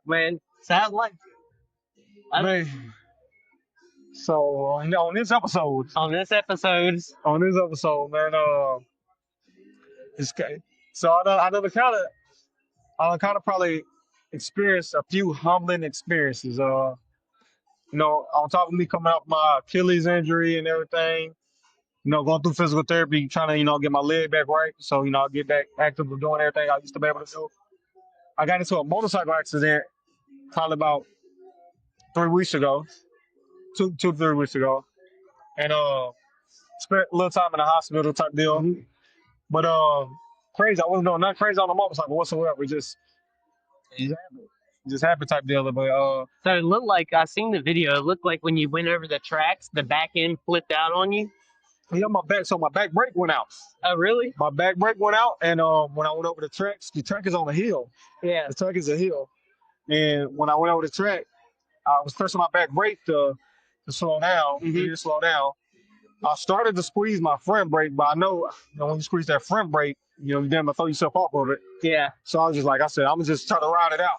Man, sounds like Man, so on this episode, on this episode. man, it's so I kind of probably experienced a few humbling experiences. On top of me coming off my Achilles injury and everything, going through physical therapy, trying to get my leg back right, so get back active with doing everything I used to be able to do. I got into a motorcycle accident probably about 3 weeks ago, 3 weeks ago, and spent a little time in the hospital type deal. But crazy, I wasn't doing nothing crazy on the motorcycle whatsoever. It just happened type deal. But So it looked like I seen the video. It looked like when you went over the tracks, the back end flipped out on you. yeah, my back brake went out. Oh, really? My back brake went out, and when I went over the track is on a hill. Yeah. The track is a hill, and when I went over the track, I was pressing my back brake to slow down, to slow down. I started to squeeze my front brake, but I know, when you squeeze that front brake, you damn throw yourself off of it. Yeah. So I was just like, I said, I'm gonna just try to ride it out.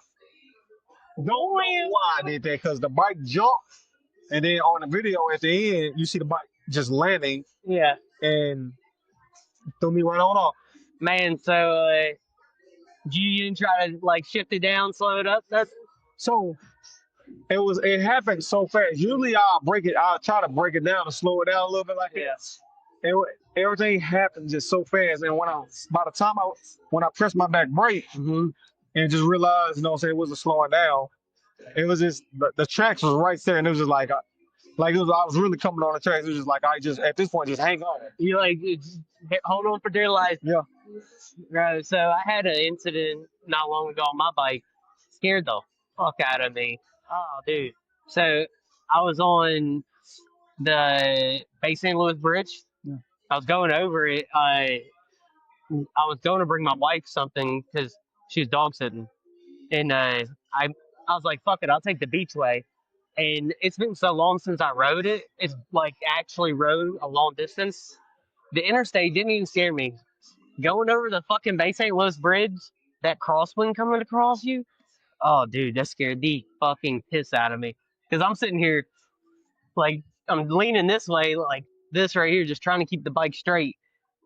Don't know why I did that, because the bike jumped, and then on the video at the end, you see the bike just landing. Yeah. And threw me right on off. Man, so you didn't try to like shift it down, slow it up? So it happened so fast. Usually I'll try to break it down and slow it down a little bit like Yes. Everything happened just so fast. And by the time when I pressed my back brake and just realized, it wasn't slowing down. It was just the tracks was right there, and it was just like I was really coming on the tracks. It was just like at this point just hang on. You hold on for dear life. Yeah. Right. So I had an incident not long ago on my bike. Scared the fuck out of me. Oh, dude. So I was on the Bay St. Louis Bridge. Yeah. I was going over it. I was going to bring my wife something because she was dog sitting, and I was like, fuck it, I'll take the beach way. And it's been so long since I rode it. It's like actually rode a long distance. The interstate didn't even scare me. Going over the fucking Bay St. Louis Bridge, that crosswind coming across you, oh, dude, that scared the fucking piss out of me. Because I'm sitting here, like, I'm leaning this way, like this right here, just trying to keep the bike straight.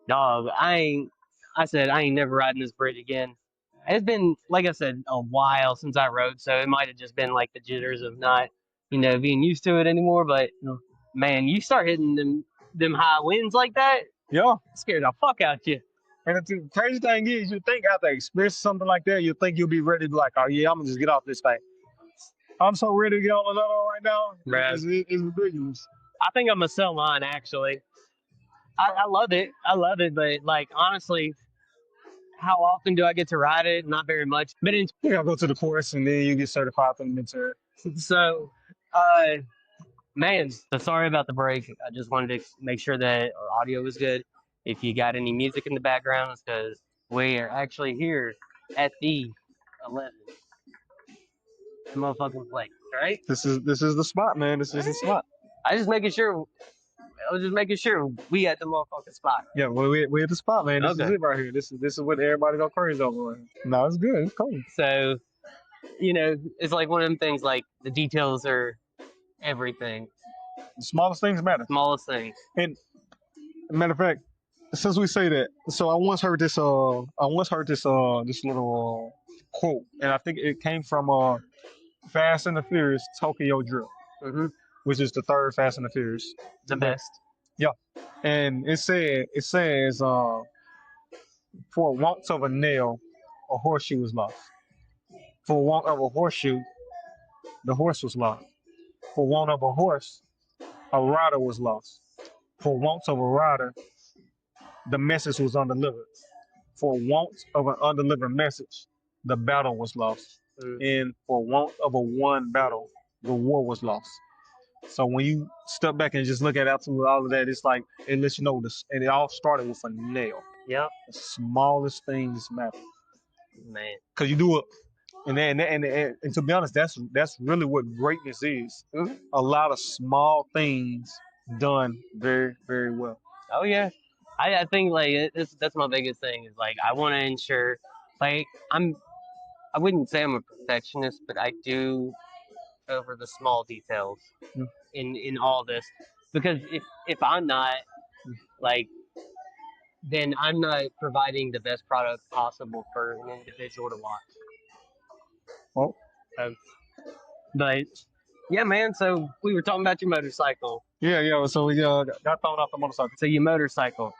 Dog, I said, I ain't never riding this bridge again. It's been, like I said, a while since I rode, so it might have just been like the jitters of not, being used to it anymore. But, man, you start hitting them high winds like that, Yeah. it scared the fuck out you. And the crazy thing is, you think after experience something like that, you think you'll be ready to be like, oh yeah, I'm gonna just get off this thing. I'm so ready to get on the other right now. Right. It's ridiculous. I think I'm gonna sell mine actually. I love it. I love it, but like honestly, how often do I get to ride it? Not very much. But You gotta go to the course and then you get certified for the mentor. so, man, so sorry about the break. I just wanted to make sure that our audio was good. If you got any music in the background, it's because we are actually here at the 11. The motherfucking place, right? This is the spot, man. This is the spot. I was just making sure we at the motherfucking spot. Yeah, we at the spot, man. This Okay. is it right here. This is what everybody go crazy over. No, it's good. It's cool. So, it's like one of them things. Like the details are everything. The smallest things matter. Smallest things. And matter of fact, since we say that, so I once heard this this little quote, and I think it came from Fast and the Furious Tokyo Drift, which is the third Fast and the Furious, The best. Yeah, and it says for want of a nail, a horseshoe was lost. For want of a horseshoe, the horse was lost. For want of a horse, a rider was lost. For want of a rider, the message was undelivered. For want of an undelivered message, the battle was lost. And for want of a won battle, the war was lost. So when you step back and just look at all of that, it's like it lets you know this, and it all started with a nail. Yep. The smallest things matter, Man. because you do it, and to be honest, that's really what greatness is. A lot of small things done very, very well. Oh yeah. I think like that's my biggest thing is like I want to ensure like I wouldn't say I'm a perfectionist, but I do over the small details Mm. in all this because if I'm not like then I'm not providing the best product possible for an individual to watch. Well, So, but yeah, man. So we were talking about your motorcycle. yeah. So we got thrown off the motorcycle. So your motorcycle.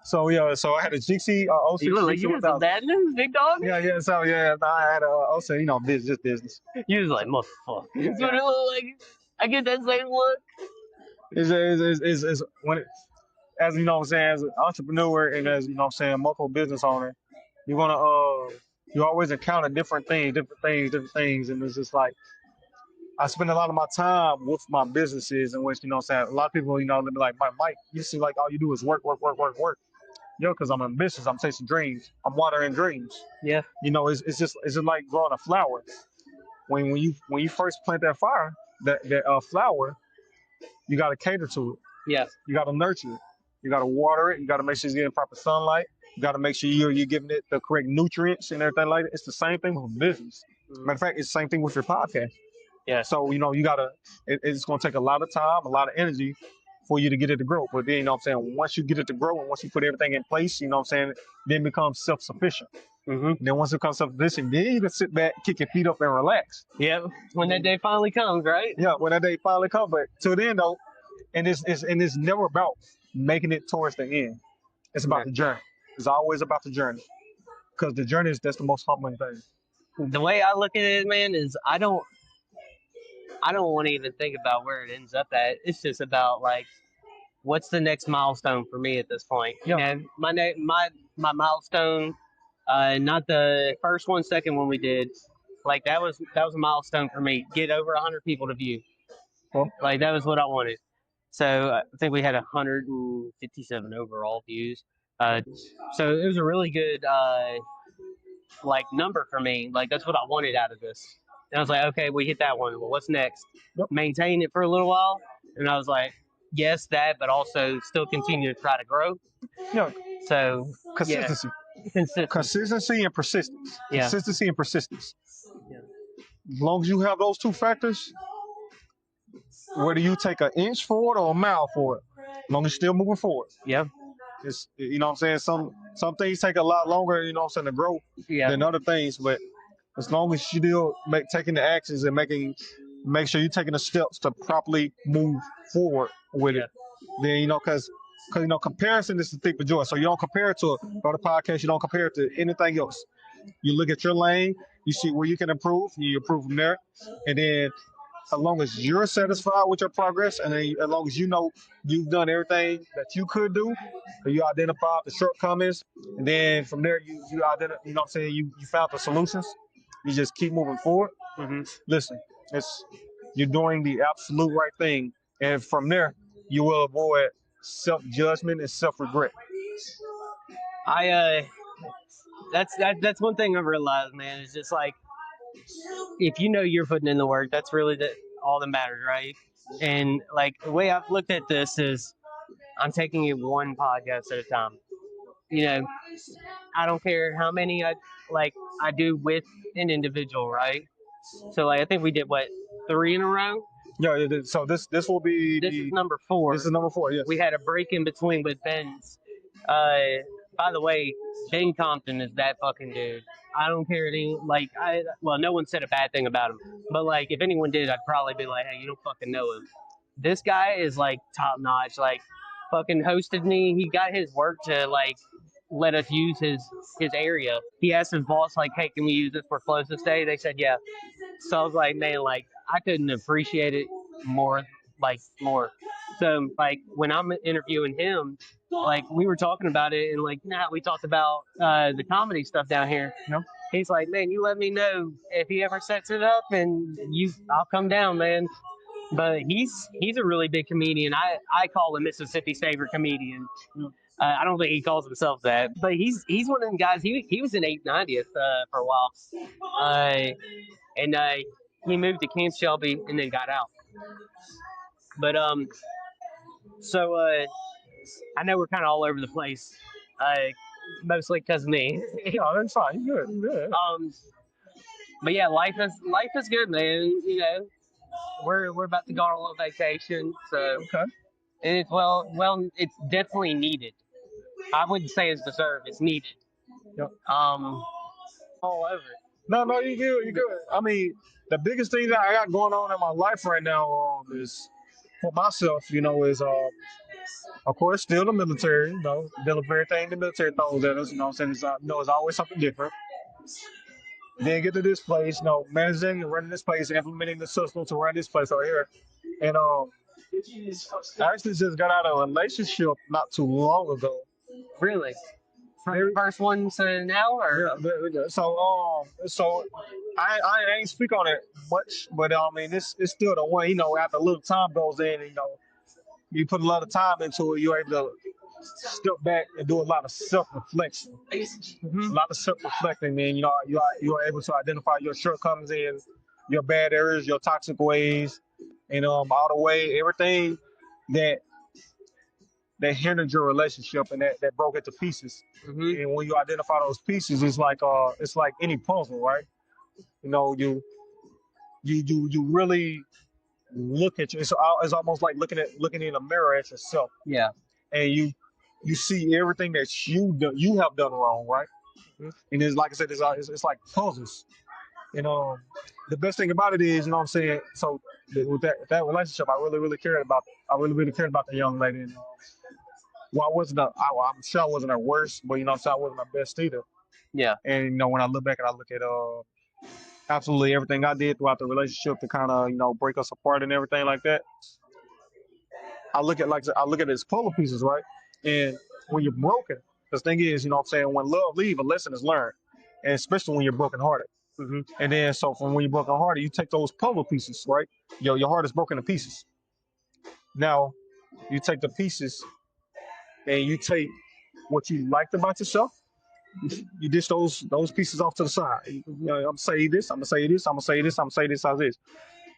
So yeah, so I had a GC uh, You 06 look like GC you had some 1000. bad news, big dog. Yeah. So yeah, I had a 06, business, business. You was like, motherfucker. That's what it looked like. I get that same look. Is when it, as you know what I'm saying, as an entrepreneur and as you know what I'm saying, multiple business owner, you're gonna you always encounter different things, and it's just like I spend a lot of my time with my businesses in which, you know what I'm saying, a lot of people, they be like, Mike, you see like all you do is work, work, work, work, work. Yo, because I'm ambitious, I'm chasing dreams, I'm watering dreams. Yeah. It's just like growing a flower. When you first plant that flower, you gotta cater to it. Yeah. You gotta nurture it. You gotta water it. You gotta make sure it's getting proper sunlight. You gotta make sure you're giving it the correct nutrients and everything like that. It's the same thing with business. Matter of fact, it's the same thing with your podcast. Yeah. So you gotta. It's gonna take a lot of time, a lot of energy for you to get it to grow. But then I'm saying, once you get it to grow and once you put everything in place, I'm saying, then it becomes self-sufficient. Mm-hmm. Then once it becomes self-sufficient, then you can sit back, kick your feet up, and relax. Yeah. When that day finally comes, right? Yeah, when that day finally comes. But till then though, and it's never about making it towards the end. It's about the journey. It's always about the journey, because the journey that's the most humbling thing. The way I look at it, man, is I don't want to even think about where it ends up at. It's just about like what's the next milestone for me at this point. Yeah. And my milestone, not the first one, second one we did, like that was a milestone for me. Get over 100 people to view. Well, Like that was what I wanted. So I think we had 157 overall views. So it was a really good like number for me. Like that's what I wanted out of this. And I was like, okay, we hit that one. Well, what's next? Yep. Maintain it for a little while. And I was like, yes, that, but also still continue to try to grow. yeah, So consistency, consistency and persistence. Yeah. Consistency and persistence. Yeah. As long as you have those two factors, whether you take an inch forward or a mile forward, as long as you're still moving forward. Yeah. It's what I'm saying. Some things take a lot longer, what I'm saying, to grow than other things. But as long as you still taking the actions and make sure you're taking the steps to properly move forward with it, then because comparison is the thief of joy. So you don't compare it to another podcast. You don't compare it to anything else. You look at your lane. You see where you can improve. You improve from there, and then as long as you're satisfied with your progress, and then as long as you've done everything that you could do, and you identified the shortcomings, and then from there you identify, what I'm saying, you found the solutions. You just keep moving forward. Mm-hmm. Listen, you're doing the absolute right thing, and from there you will avoid self-judgment and self-regret. That's one thing I've realized, man. It's just like if you're putting in the work, that's really all that matters, right? And like the way I've looked at this is, I'm taking it one podcast at a time. I don't care how many I do with an individual, right? So like I think we did 3 in a row. Yeah. So this will be This is number 4. This is number 4. Yes. We had a break in between with Ben's. By the way, Ben Compton is that fucking dude. I don't care no one said a bad thing about him, but like if anyone did, I'd probably be like, hey, you don't fucking know him. This guy is like top notch. Like fucking hosted me. He got his work to like let us use his area. He asked his boss like, hey, can we use this for closest day? They said yeah. So I was like, man, like I couldn't appreciate it more. So like when I'm interviewing him, like we were talking about it, and like we talked about the comedy stuff down here. Yep. He's like, man, you let me know if he ever sets it up, and I'll come down, man. But he's a really big comedian. I call him Mississippi's favorite comedian. I don't think he calls himself that, but he's one of them guys. He was in 890th for a while, and he moved to Camp Shelby and then got out. But so I know we're kind of all over the place. mostly because me. No, that's fine. You good. You good. But yeah, life is good, man. You know, we're about to go on a little vacation, so Okay. and it's it's definitely needed. I wouldn't say it's deserved; it's needed. Yep. Um, all over. No, no, you good. You good. I mean, the biggest thing that I got going on in my life right now is for myself. Is of course still the military. Dealing with everything the military throws at us. You know what I'm saying? It's always something different. Then get to this place, managing and running this place, implementing the system to run this place right here. And I actually just got out of a relationship not too long ago. Really, from the first one to now, or So I ain't speak on it much, but I mean it's still the one. After a little time goes in, you put a lot of time into it, you're able to step back and do a lot of self-reflection. A lot of self-reflecting, man. You are able to identify your shortcomings and your bad areas, your toxic ways, and all the way everything that hindered your relationship and that broke it to pieces. And when you identify those pieces, it's like any puzzle, right? You really look at you. It's almost like looking in a mirror at yourself, yeah, and you see everything that you have done wrong, right? And it's like I said, it's like puzzles. And the best thing about it is, what I'm saying. So with that relationship, I really really cared about the young lady. And well, I'm sure I wasn't her worst, but I'm saying I wasn't her best either. yeah. And when I look back and I look at absolutely everything I did throughout the relationship to kind of break us apart and everything like that, I look at it as puzzle pieces, right? And when you're broken, the thing is, what I'm saying, when love leaves, a lesson is learned, and especially when you're brokenhearted. And then so from when you're brokenhearted, you take those puzzle pieces, right? Your heart is broken to pieces. Now you take the pieces and you take what you liked about yourself. You dish those pieces off to the side. I'm gonna say this. I'm gonna say this. I'm gonna say this. I'm gonna say this. How's this?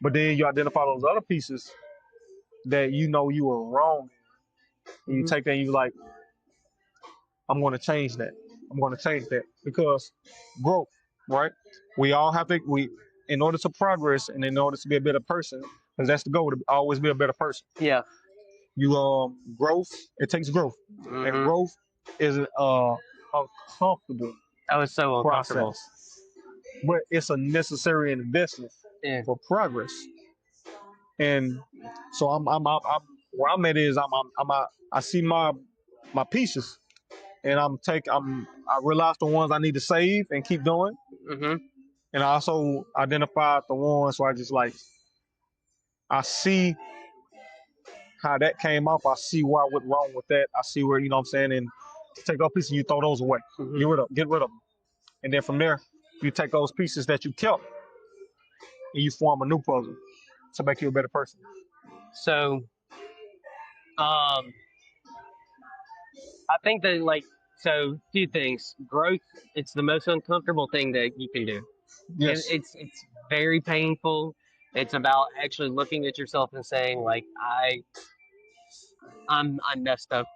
But then you identify those other pieces that you were wrong, and you take that and you like, I'm going to change that. I'm going to change that because growth, right? We all have to in order to progress and in order to be a better person, because that's the goal to always be a better person. Yeah. You growth. It takes growth, and growth is uncomfortable I was so uncomfortable. process, but it's a necessary investment Yeah. for progress. And so I'm where I'm at is I see my pieces, and I realize the ones I need to save and keep doing, and I also identify the ones where I just like I see how that came up. I see where I went wrong with that. I see where what I'm saying, and take up pieces and you throw those away. Get rid of them, and then from there you take those pieces that you kept and you form a new puzzle to make you a better person. So, um, I think that few things. Growth. It's the most uncomfortable thing that you can do. Yes. It's very painful. It's about actually looking at yourself and saying like I'm messed up,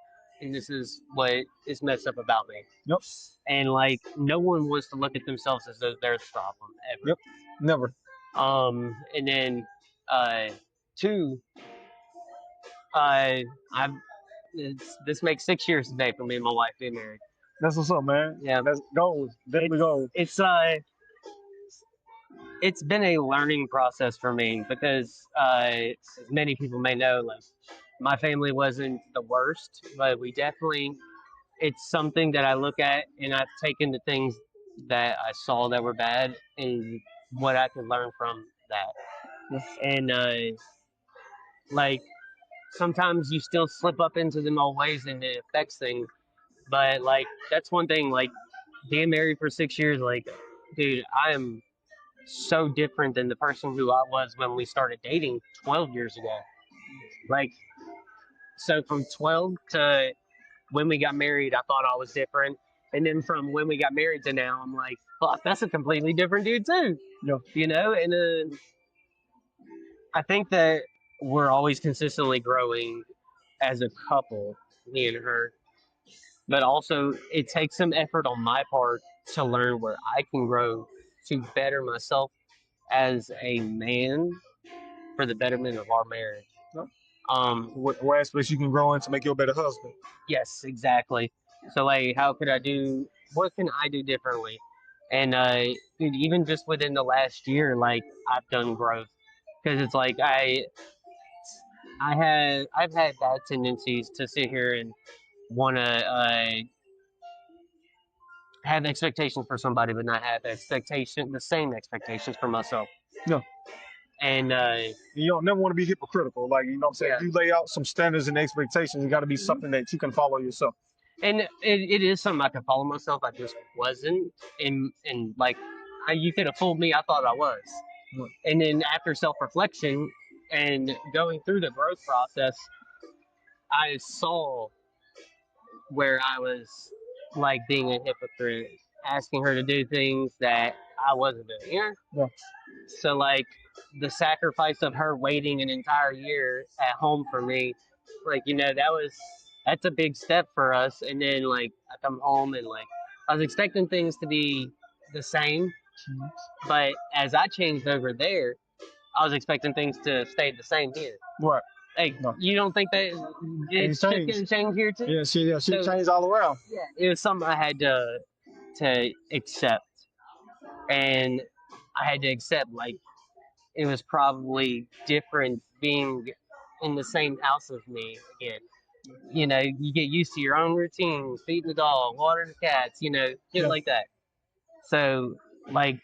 and this is what is messed up about me. Yep. And like no one wants to look at themselves as though they're the problem ever. Yep. Never. And then two, I've this makes 6 years today for me and my wife being married. That's what's up, man. Yeah, That's goals. Definitely goals. It's been a learning process for me because as many people may know, like my family wasn't the worst, but we definitely it's something that I look at and I've taken the things that I saw that were bad and what I could learn from that. And like sometimes you still slip up into them old ways and it affects things. But like that's one thing, like being married for 6 years, like dude, I am so different than the person who I was when we started dating 12 years ago. Like so from 12 to when we got married, I thought I was different. And then from when we got married to now, I'm like, fuck, that's a completely different dude too. Yeah. And I think that we're always consistently growing as a couple, me and her. but also it takes some effort on my part to learn where I can grow to better myself as a man for the betterment of our marriage. Yep. Um, What aspects you can grow in to make you a better husband? yes, exactly. So like, how could I do? What can I do differently? And dude, even just within the last year, like I've done growth because it's like I've had bad tendencies to sit here and want to have expectations for somebody, but not have the same expectations for myself. No. And You don't never want to be hypocritical. Like, you know what I'm saying? yeah, If you lay out some standards and expectations, it got to be something that you can follow yourself. and it is something I could follow myself. I just wasn't, and like you could have fooled me. I thought I was, and then after self reflection and going through the growth process, I saw where I was like being a hypocrite, asking her to do things that I wasn't doing. You know? Yeah. So like the sacrifice of her waiting an entire year at home for me, like that's a big step for us. And then like I come home and like I was expecting things to be the same, but as I changed over there, I was expecting things to stay the same here. Right. Hey, No. you don't think that it's just gonna change here too? Yeah, she So- changed all around. Yeah, it was something I had to accept, and I had to accept like it was probably different being in the same house as me again. You know, you get used to your own routines, feeding the dog, watering the cats, you know, shit Yeah. like that. So, like,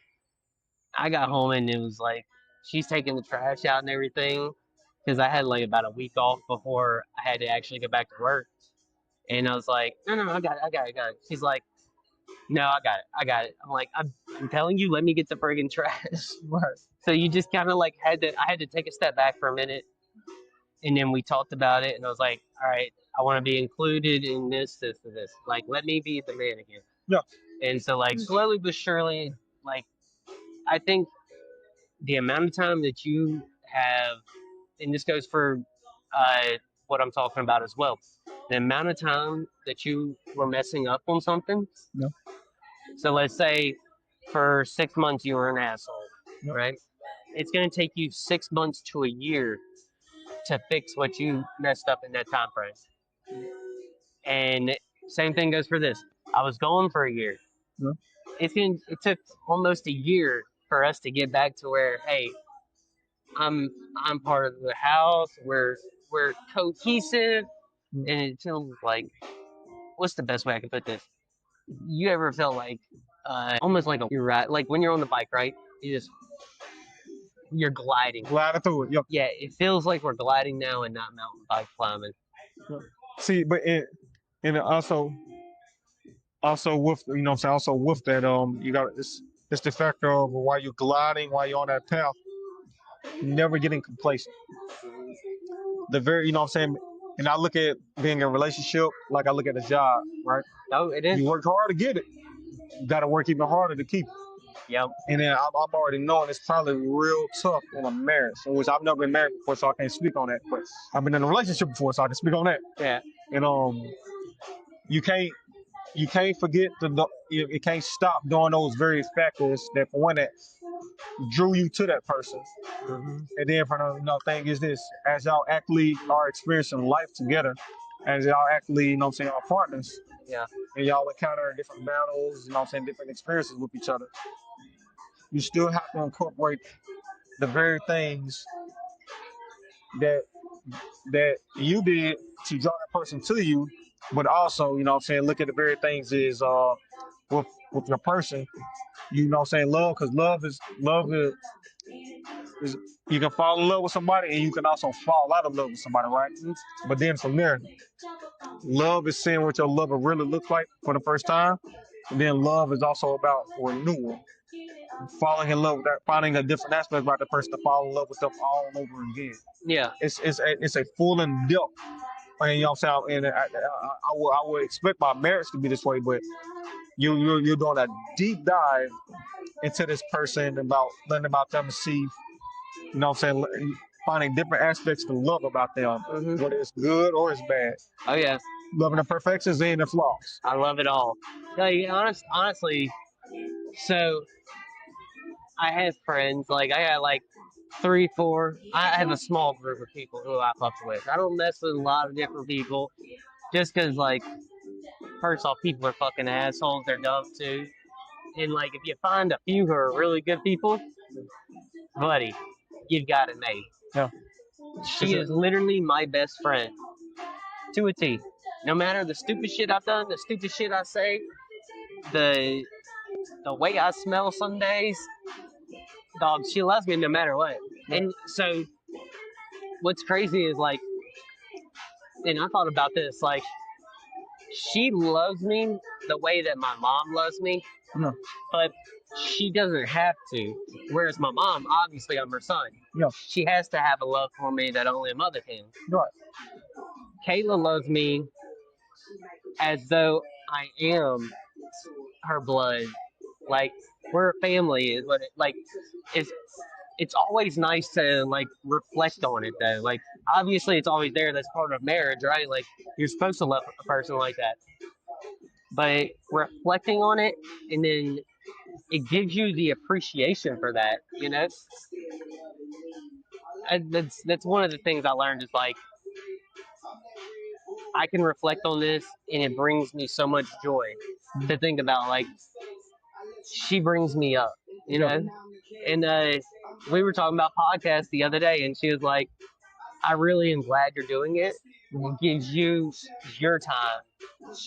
I got home and it was like she's taking the trash out and everything because I had like about a week off before I had to actually go back to work. And I was like, no, I got it, I got it, I got it. She's like, no, I got it. I'm like, I'm telling you, let me get the friggin' trash. Right. So you just kind of like I had to take a step back for a minute, and then we talked about it, and I was like, all right, I want to be included in this, and this. Like, let me be the man again. Yeah. And so like slowly but surely, like I think the amount of time that you have, and this goes for uh, what I'm talking about as well, the amount of time that you were messing up on something. Yeah. So let's say for 6 months you were an asshole, Yeah. right? It's going to take you 6 months to a year to fix what you messed up in that time frame. And same thing goes for this. I was gone for a year. Yeah. It took almost a year for us to get back to where, hey, I'm part of the house. We're cohesive, and it feels like what's the best way I can put this? You ever felt like almost like you're right, like when you're on the bike, right? You're gliding. Gliding through it. Yep. Yeah, it feels like we're gliding now and not mountain bike climbing. See, but and also with you know what I'm saying, also with that you got this it's the factor of while you're gliding, while you're on that path, never getting complacent. The very you know what I'm saying, and I look at being in a relationship like I look at a job, right? Oh, it is. You work hard to get it. You gotta work even harder to keep it. Yep. And then I'm already knowing it's probably real tough in a marriage, in which I've never been married before, so I can't speak on that. But I've been in a relationship before, so I can speak on that. Yeah. And you can't forget you can't stop doing those various factors that for one that drew you to that person. Mm-hmm. And then for the thing is this, as y'all actually are experiencing life together, as y'all actually, you know what I'm saying, are partners. Yeah. And y'all encounter different battles, you know what I'm saying, different experiences with each other. You still have to incorporate the very things that you did to draw that person to you, but also, you know what I'm saying, look at the very things is with your person, you know what I'm saying, love is you can fall in love with somebody and you can also fall out of love with somebody, right? But then from there, love is seeing what your lover really looks like for the first time. And then love is also about renewal. Falling in love with that, finding a different aspect about the person to fall in love with them all over again. Yeah. It's a full in depth. And you know what I'm saying? And I would expect my marriage to be this way, but you're doing a deep dive into this person about learning about them to see, you know what I'm saying, finding different aspects to love about them, whether it's good or it's bad. Oh yeah, Loving the perfections and the flaws. I love it all. Like honestly, so I have friends. Like I got like three, four. I have a small group of people who I fuck with. I don't mess with a lot of different people, just because like first off, people are fucking assholes. They're dumb too. And like if you find a few who are really good people, buddy, you've got it made. Yeah. She is literally my best friend to a T. No matter the stupid shit I've done, the stupid shit I say, the the way I smell some days, dog, she loves me no matter what. And so what's crazy is like, and I thought about this, like, she loves me the way that my mom loves me, Yeah. but she doesn't have to. Whereas my mom, obviously, I'm her son. Yeah. She has to have a love for me that only a mother can. Right. Kayla loves me as though I am her blood. Like we're a family is what it like it's always nice to like reflect on it though. Like obviously it's always there, that's part of marriage, right? Like you're supposed to love a person like that. But reflecting on it and then it gives you the appreciation for that, you know? That's one of the things I learned is like I can reflect on this and it brings me so much joy to think about like she brings me up, you know? And we were talking about podcasts the other day and she was like, I really am glad you're doing it. It gives you your time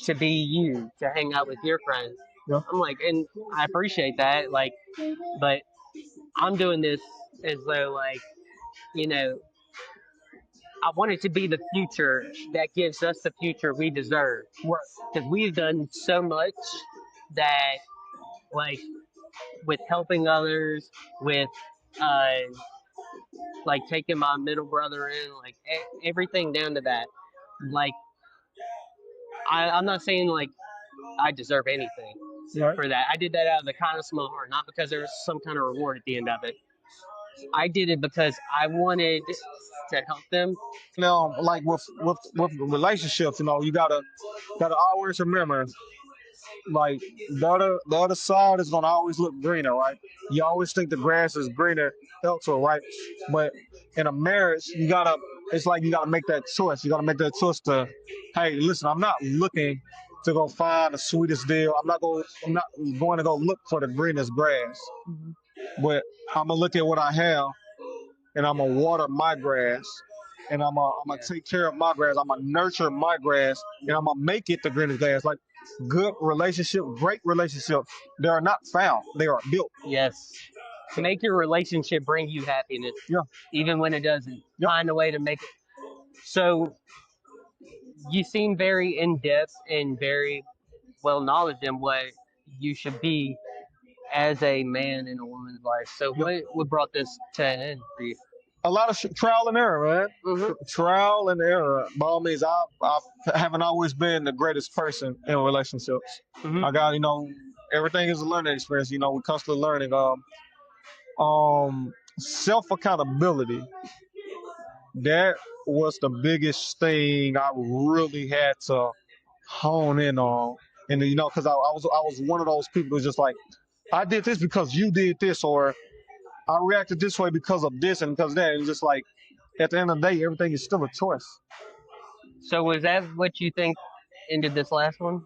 to be you, to hang out with your friends. Yeah. I'm like, and I appreciate that, like, but I'm doing this as though like, you know, I want it to be the future that gives us the future we deserve. Because we've done so much that, like, with helping others, with like taking my middle brother in, like everything down to that. Like, I'm not saying like I deserve anything Right. for that. I did that out of the kindness of my heart, not because there was some kind of reward at the end of it. I did it because I wanted to help them. Now, like with relationships, you gotta always remember, like the other side is gonna always look greener, right? You always think the grass is greener elsewhere, right? But in a marriage, it's like you gotta make that choice. You gotta make that choice to, hey, listen, I'm not looking to go find the sweetest deal. I'm not going to go look for the greenest grass, but I'm gonna look at what I have and I'm gonna water my grass, and I'm gonna take care of my grass. I'm gonna nurture my grass, and I'm gonna make it the greenest grass. Like good relationship, great relationships, they are not found; they are built. Yes. Make your relationship bring you happiness. Yeah. Even when it doesn't. Yep. Find a way to make it. So you seem very in depth and very well knowledge in what you should be as a man in a woman's life. So what brought this to an end for you? A lot of trial and error, man. Trial and error. By all means, I haven't always been the greatest person in relationships. I got, everything is a learning experience. We're constantly learning. Self accountability. That was the biggest thing I really had to hone in on. And because I was one of those people who's just like, I did this because you did this, or I reacted this way because of this and because of that. And just like at the end of the day, everything is still a choice. So was that what you think ended this last one?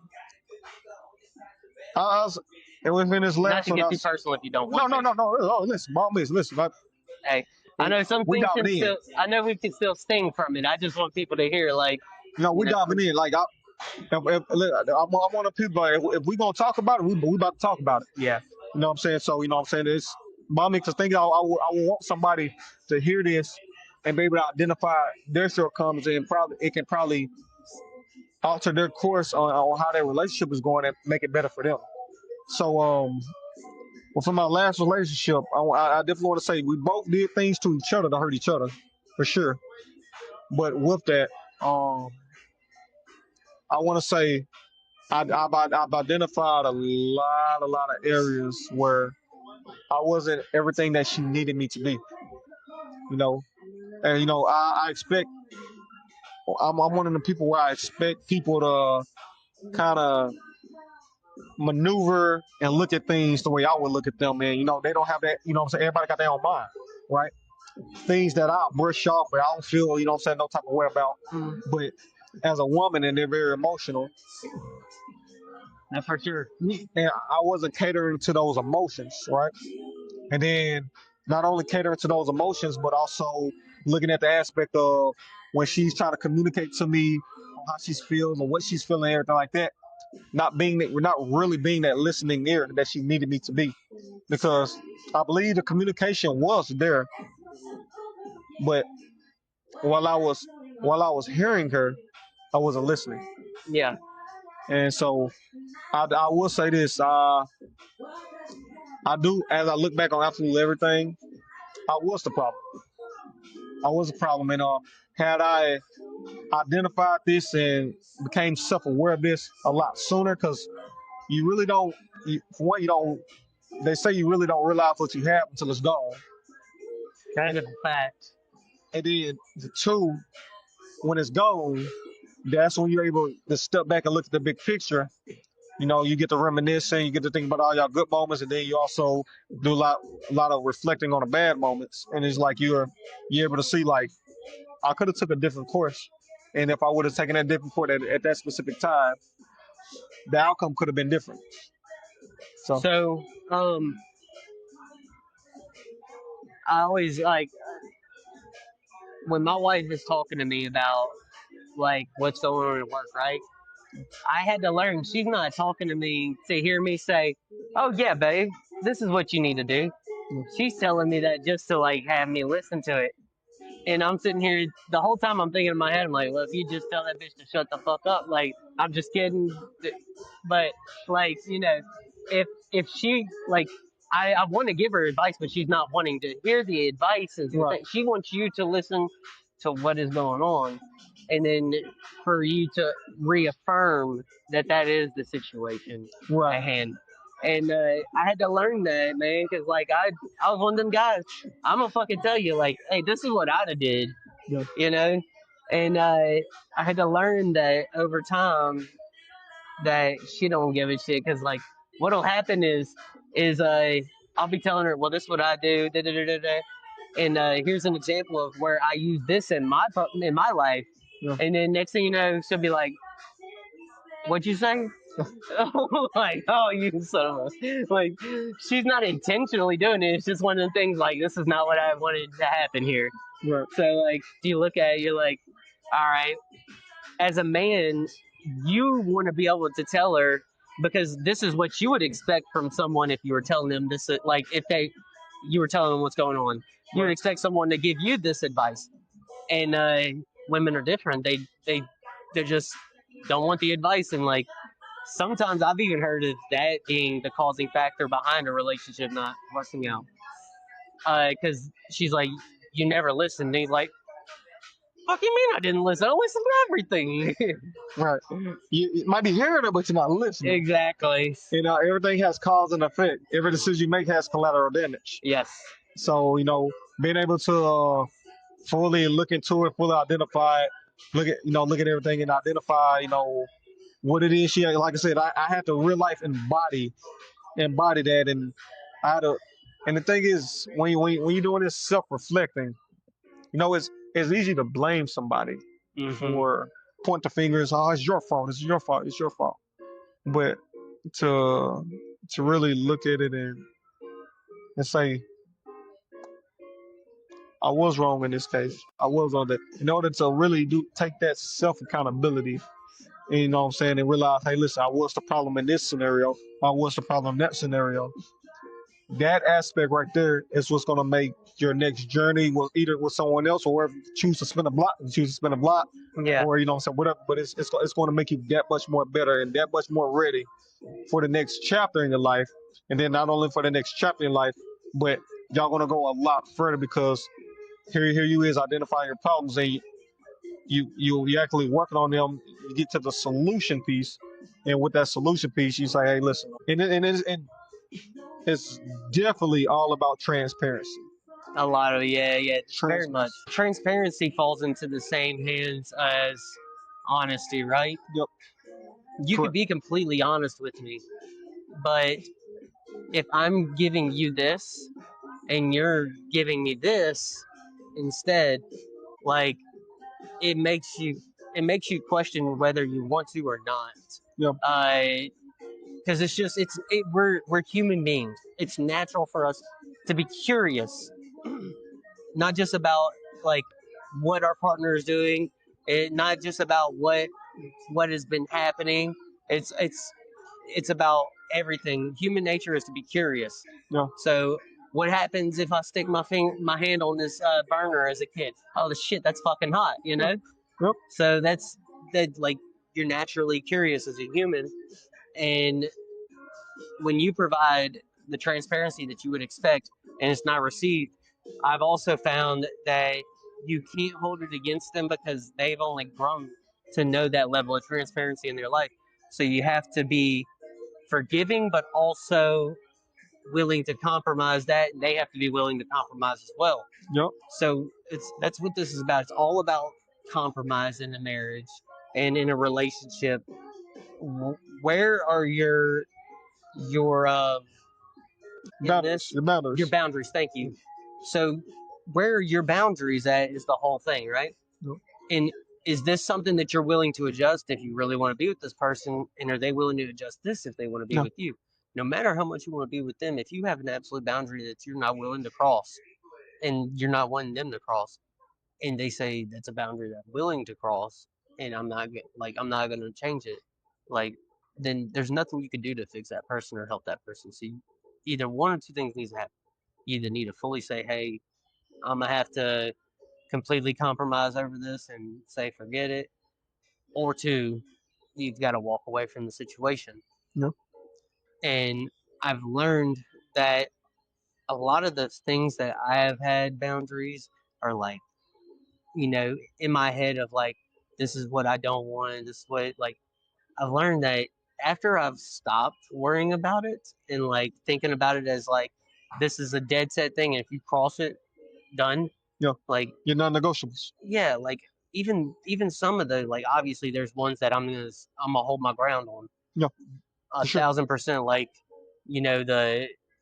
And within this Not last to one, get too personal if you don't want no, to. no. Listen, listen. Hey, I know some we things can diving in. still. I know we can still sting from it. I just want people to hear, like, we diving in. Like I'm one of the people. Like, if we gonna talk about it, we about to talk about it. yeah. You know what I'm saying? So you know what I'm saying? It's mommy, because I want somebody to hear this and be able to identify their shortcomings, and it can probably alter their course on how their relationship is going and make it better for them. So well, for my last relationship, I definitely want to say we both did things to each other to hurt each other, for sure. But with that, I want to say I've identified a lot of areas where I wasn't everything that she needed me to be. You know, And I expect. I'm one of the people where I expect people to kind of maneuver and look at things the way I would look at them. And they don't have that. What I'm saying, everybody got their own mind, right? Things that I brush off, but I don't feel, what I'm saying, no type of way about. Mm, But as a woman, and they're very emotional, that's for sure. and I wasn't catering to those emotions, right? And then not only catering to those emotions, but also looking at the aspect of when she's trying to communicate to me on how she feels or what she's feeling, everything like that. Not being that, we're not really being that listening ear that she needed me to be, because I believe the communication was there, but while I was while I was hearing her, I wasn't listening. Yeah. And so I will say this: I do, as I look back on absolutely everything, I was the problem. I was a problem, and had I identified this and became self-aware of this a lot sooner, because you really don't. For one, you don't. They say you really don't realize what you have until it's gone. Kind of a fact. And then the two, when it's gone, that's when you're able to step back and look at the big picture. You get to reminiscing, you get to think about all your good moments, and then you also do a lot of reflecting on the bad moments. And it's like you're able to see, like, I could have took a different course, and if I would have taken that different course at that specific time, the outcome could have been different. So So, I always like when my wife is talking to me about like what's going on at work, right? I had to learn she's not talking to me to hear me say, "Oh yeah, babe, this is what you need to do." She's telling me that just to like have me listen to it. And I'm sitting here the whole time I'm thinking in my head, I'm like, well, if you just tell that bitch to shut the fuck up, like, I'm just kidding. But like, if she like I want to give her advice, but she's not wanting to hear the advice is the right, thing. She wants you to listen to what is going on and then for you to reaffirm that that is the situation right, at hand. And I had to learn that, man, because like I was one of them guys. I'm gonna fucking tell you, like, hey, this is what I'd have did, yeah, you know. And I had to learn that over time that she don't give a shit because like what'll happen is I'll be telling her, well, this is what I do, da, da, da, da, da. And here's an example of where I use this in my life, yeah, and then next thing you know, she'll be like, "What'd you say?" Like, oh, you son of a like, she's not intentionally doing it. It's just one of the things. Like, this is not what I wanted to happen here. right, So, like, do you look at it? You're like, all right. As a man, you want to be able to tell her because this is what you would expect from someone if you were telling them this. Like, if you were telling them what's going on, you would right, expect someone to give you this advice. And women are different. They just don't want the advice and like sometimes I've even heard of that being the causing factor behind a relationship not working out. Because she's like, you never listen. And he's like, fuck you mean I didn't listen? I listen to everything. right. You might be hearing it, but you're not listening. Exactly. Everything has cause and effect. Every decision you make has collateral damage. Yes. So being able to fully look into it, fully identify it, look at everything and identify, what it is. Like I said, I had to real life embody that, and I had to. And the thing is, when you're doing this self reflecting, it's easy to blame somebody Mm-hmm. for point the fingers. Oh, it's your fault. It's your fault. It's your fault. But to really look at it and say, I was wrong in this case. I was on that. In order to really take that self accountability, and, you know what I'm saying, and realize, hey, listen, I was the problem in this scenario. I was the problem in that scenario. That aspect right there is what's going to make your next journey with either with someone else, or wherever you choose to spend a block, Yeah. or what I'm saying, whatever. But it's going to make you that much more better and that much more ready for the next chapter in your life. And then not only for the next chapter in life, but y'all going to go a lot further, because here you is identifying your problems, and you actually working on them. You get to the solution piece, and with that solution piece, you say, hey, listen, and it's definitely all about transparency. A lot of yeah, very much. Transparency. Transparency falls into the same hands as honesty, right? Yep. You could Correct. be completely honest with me, but if I'm giving you this and you're giving me this instead, like it makes you question whether you want to or not. Yep. Because we're human beings. It's natural for us to be curious, not just about like what our partner is doing, not just about what has been happening. It's about everything. Human nature is to be curious. Yeah. So what happens if I stick my hand on this burner as a kid? Oh, the shit, that's fucking hot, you Yep. know. Yep. So that's that like you're naturally curious as a human, and when you provide the transparency that you would expect and it's not received, I've also found that you can't hold it against them because they've only grown to know that level of transparency in their life. So you have to be forgiving, but also willing to compromise that, and they have to be willing to compromise as well. Yep. So that's what this is about. It's all about compromise in a marriage and in a relationship. Where are your in Boundaries. this Your your boundaries. boundaries? Thank you. So where are your boundaries at is the whole thing, right? Yep. And is this something that you're willing to adjust if you really want to be with this person, and are they willing to adjust this if they want to be Yeah. with you? No matter how much you want to be with them, if you have an absolute boundary that you're not willing to cross and you're not wanting them to cross, and they say that's a boundary that I'm willing to cross, and I'm not going to change it, like then there's nothing you can do to fix that person or help that person. So either one or two things needs to happen. You either need to fully say, "Hey, I'm gonna have to completely compromise over this and say forget it," or two, you've got to walk away from the situation. Yep. And I've learned that a lot of the things that I have had boundaries are like, in my head of like, this is what I don't want. This is what, like, I've learned that after I've stopped worrying about it and like thinking about it as like, this is a dead set thing. And if you cross it, done. Yeah. Like, Your non-negotiables. yeah, like even some of the like obviously there's ones that I'm gonna hold my ground on Yeah. a For sure. 1000%. Like,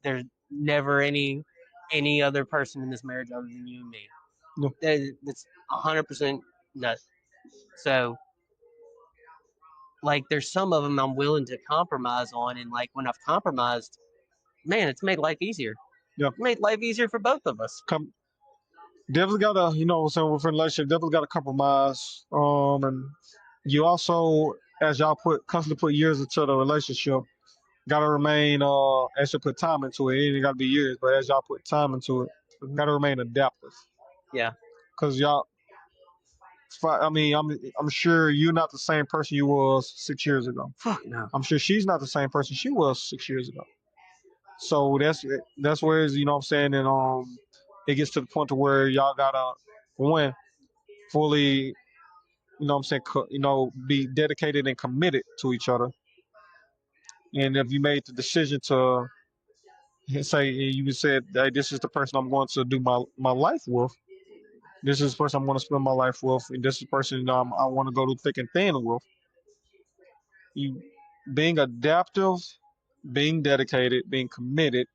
there's never any other person in this marriage other than you and me. Yeah. That's 100% nuts. So like there's some of them I'm willing to compromise on, and like when I've compromised, man, it's made life easier. Yeah. It made life easier for both of us. Come. Definitely gotta, what I'm saying, with a relationship, definitely gotta compromise. And you also, as y'all constantly put years into the relationship, gotta remain, as you put time into it. It ain't gotta be years, but as y'all put time into it, gotta remain adaptive. Yeah. Cause y'all, I mean, I'm sure you're not the same person you was 6 years ago. Fuck no. I'm sure she's not the same person she was 6 years ago. So that's where it's, what I'm saying, and it gets to the point to where y'all gotta one fully, what I'm saying, be dedicated and committed to each other. And if you made the decision to say, you said, hey, this is the person I'm going to do my life with. This is the person I'm going to spend my life with, and this is the person I want to go to thick and thin with. You being adaptive, being dedicated, being committed,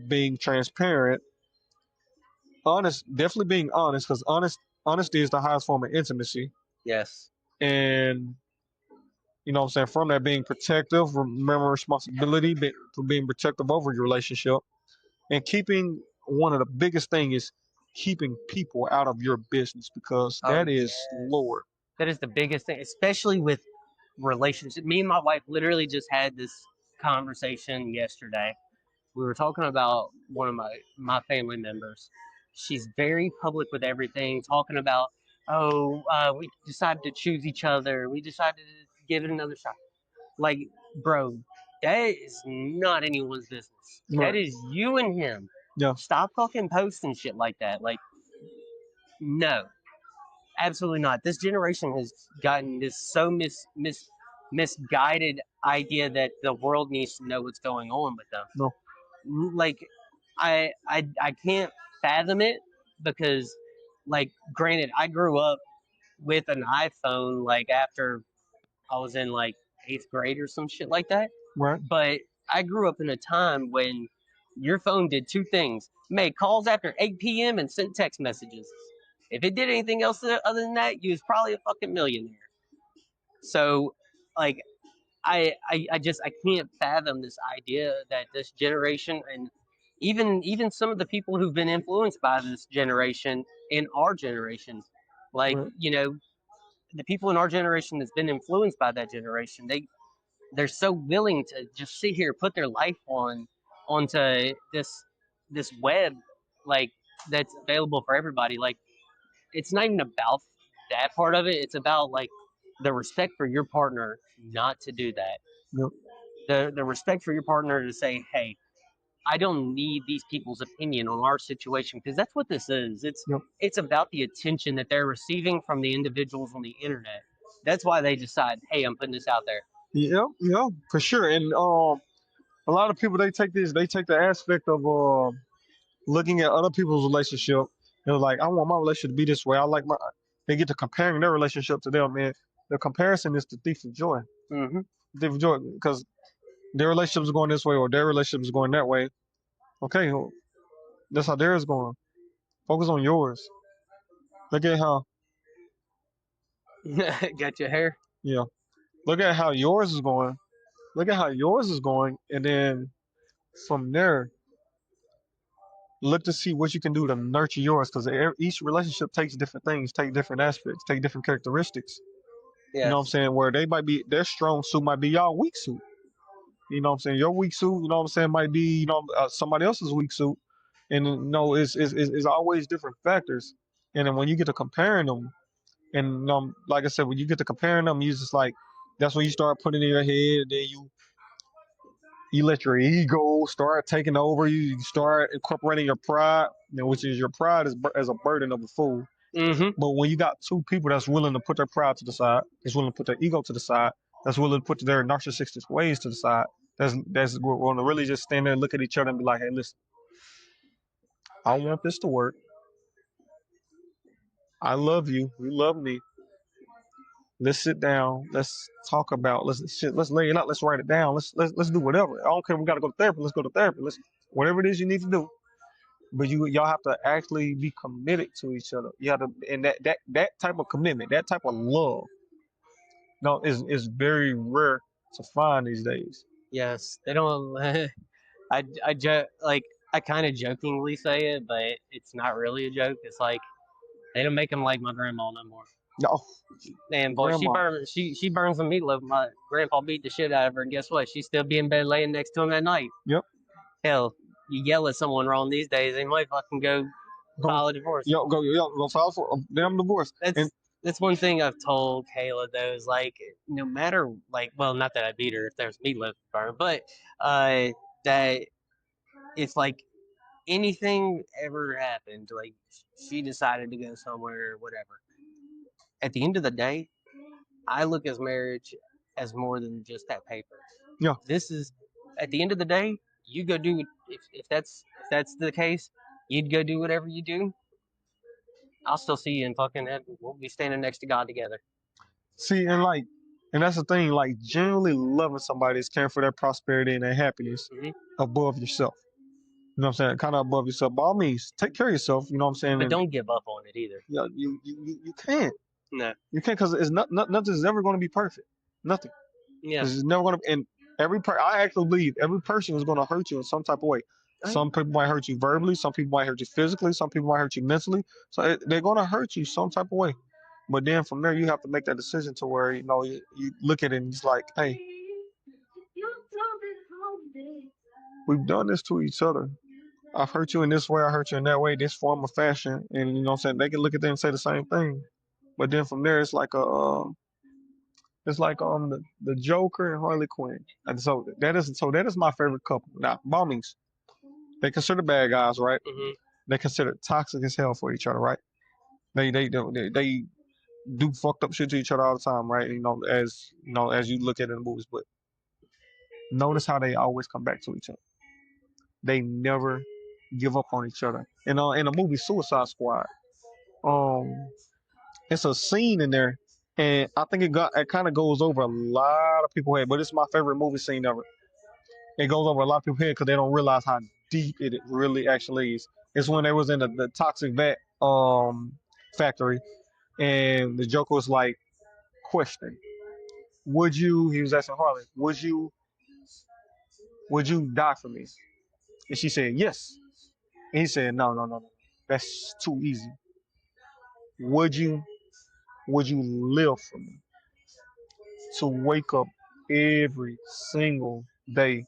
being transparent, honest, definitely being honest, because honesty is the highest form of intimacy. Yes. And what I'm saying, from that, being protective, remember responsibility for being protective over your relationship, and keeping, one of the biggest thing is keeping people out of your business, because Oh that is yes. Lord. That is the biggest thing, especially with relationships. Me and my wife literally just had this conversation yesterday. We were talking about one of my family members. She's very public with everything, talking about, oh, we decided to choose each other. We decided to give it another shot. Like, bro, that is not anyone's business. That Right. is you and him. Yeah. Stop fucking posting shit like that. Like, no, absolutely not. This generation has gotten this so misguided idea that the world needs to know what's going on with them. No. Like, I can't fathom it because, like, granted, I grew up with an iPhone like after I was in like 8th grade or some shit like that. Right. But I grew up in a time when your phone did two things: made calls after 8 p.m. and sent text messages. If it did anything else other than that, you was probably a fucking millionaire. So, like, I can't fathom this idea that this generation and even some of the people who've been influenced by this generation in our generation, like, Right. the people in our generation that's been influenced by that generation, they're so willing to just sit here, put their life onto this web, like, that's available for everybody. Like, it's not even about that part of it. It's about, like, the respect for your partner not to do that. Yep. The respect for your partner to say, hey, I don't need these people's opinion on our situation, because that's what this is. Yep. It's about the attention that they're receiving from the individuals on the internet. That's why they decide, hey, I'm putting this out there. Yeah. Yeah. For sure. And a lot of people they take the aspect of looking at other people's relationship. They're like, I want my relationship to be this way. I like my. They get to comparing their relationship to them, man. The comparison is the thief of joy. Mm-hmm. Thief of joy, because their relationship is going this way or their relationship is going that way. Okay, well, that's how theirs going. Focus on yours. Look at how, Got your hair? yeah. Look at how yours is going. Look at how yours is going, and then from there, look to see what you can do to nurture yours. Because each relationship takes different things, take different aspects, take different characteristics. You know what I'm Yes. saying? Where they might be their strong suit might be y'all weak suit. You know what I'm saying? Your weak suit, you know what I'm saying, might be, somebody else's weak suit. And it's always different factors. And then when you get to comparing them, and like I said, when you get to comparing them, you just like that's when you start putting it in your head, and then you let your ego start taking over. You start incorporating your pride, which is your pride as a burden of a fool. Mm-hmm. But when you got two people that's willing to put their pride to the side, that's willing to put their ego to the side, that's willing to put their narcissistic ways to the side, that's going to really just stand there and look at each other and be like, hey, listen, I want this to work. I love you. You love me. Let's sit down. Let's talk about. Let's lay it out. Let's write it down. Let's do whatever. I don't care. We got to go to therapy. Let's go to therapy. Let's whatever it is you need to do. But y'all have to actually be committed to each other. You have to, and that type of commitment, that type of love, no, is very rare to find these days. Yes. They don't. Like, I kind of jokingly say it, but it's not really a joke. It's like they don't make them like my grandma no more. No, Man, boy, grandma. she burns some meatloaf. My grandpa beat the shit out of her, and guess what? She's still be in bed laying next to him at night. Yep. Hell, you yell at someone wrong these days, they might fucking go file a divorce. Go file for a damn divorce. That's one thing I've told Kayla though, is like, no matter, like, well, not that I beat her if there's meatloaf to burn, but that if, like, anything ever happened, like she decided to go somewhere or whatever, at the end of the day, I look as marriage as more than just that paper. Yeah. This is, at the end of the day, you go do, if that's the case, you'd go do whatever you do. I'll still see you in fucking heaven. We'll be standing next to God together. See, and that's the thing. Like, genuinely loving somebody is caring for their prosperity and their happiness above yourself. You know what I'm saying? Kind of above yourself. By all means, take care of yourself. You know what I'm saying? But don't give up on it either. Yeah, you can't. No. You can't, because it's nothing's ever going to be perfect. Nothing. Yeah. It's never going to. And I actually believe every person is going to hurt you in some type of way. Some people might hurt you verbally. Some people might hurt you physically. Some people might hurt you mentally. So they're going to hurt you some type of way. But then from there, you have to make that decision to where you look at it and it's like, hey, we've done this to each other. I've hurt you in this way. I hurt you in that way. This form of fashion, and you know what I'm saying, they can look at them and say the same thing. But then from there, it's like the Joker and Harley Quinn. And so that is my favorite couple. Now, bombings, they consider bad guys, right? Mm-hmm. They consider toxic as hell for each other, right? They do fucked up shit to each other all the time, right? As you look at it in the movies, but notice how they always come back to each other. They never give up on each other. And in the movie Suicide Squad, um, it's a scene in there, and I think it kind of goes over a lot of people's head, but it's my favorite movie scene ever. It goes over a lot of people's head because they don't realize how deep it really actually is. It's when they was in the toxic vet factory, and the Joker was like, question, would you, he was asking Harley, would you die for me? And she said, yes. And he said, no, no, no, no. That's too easy. Would you would you live for me? To wake up every single day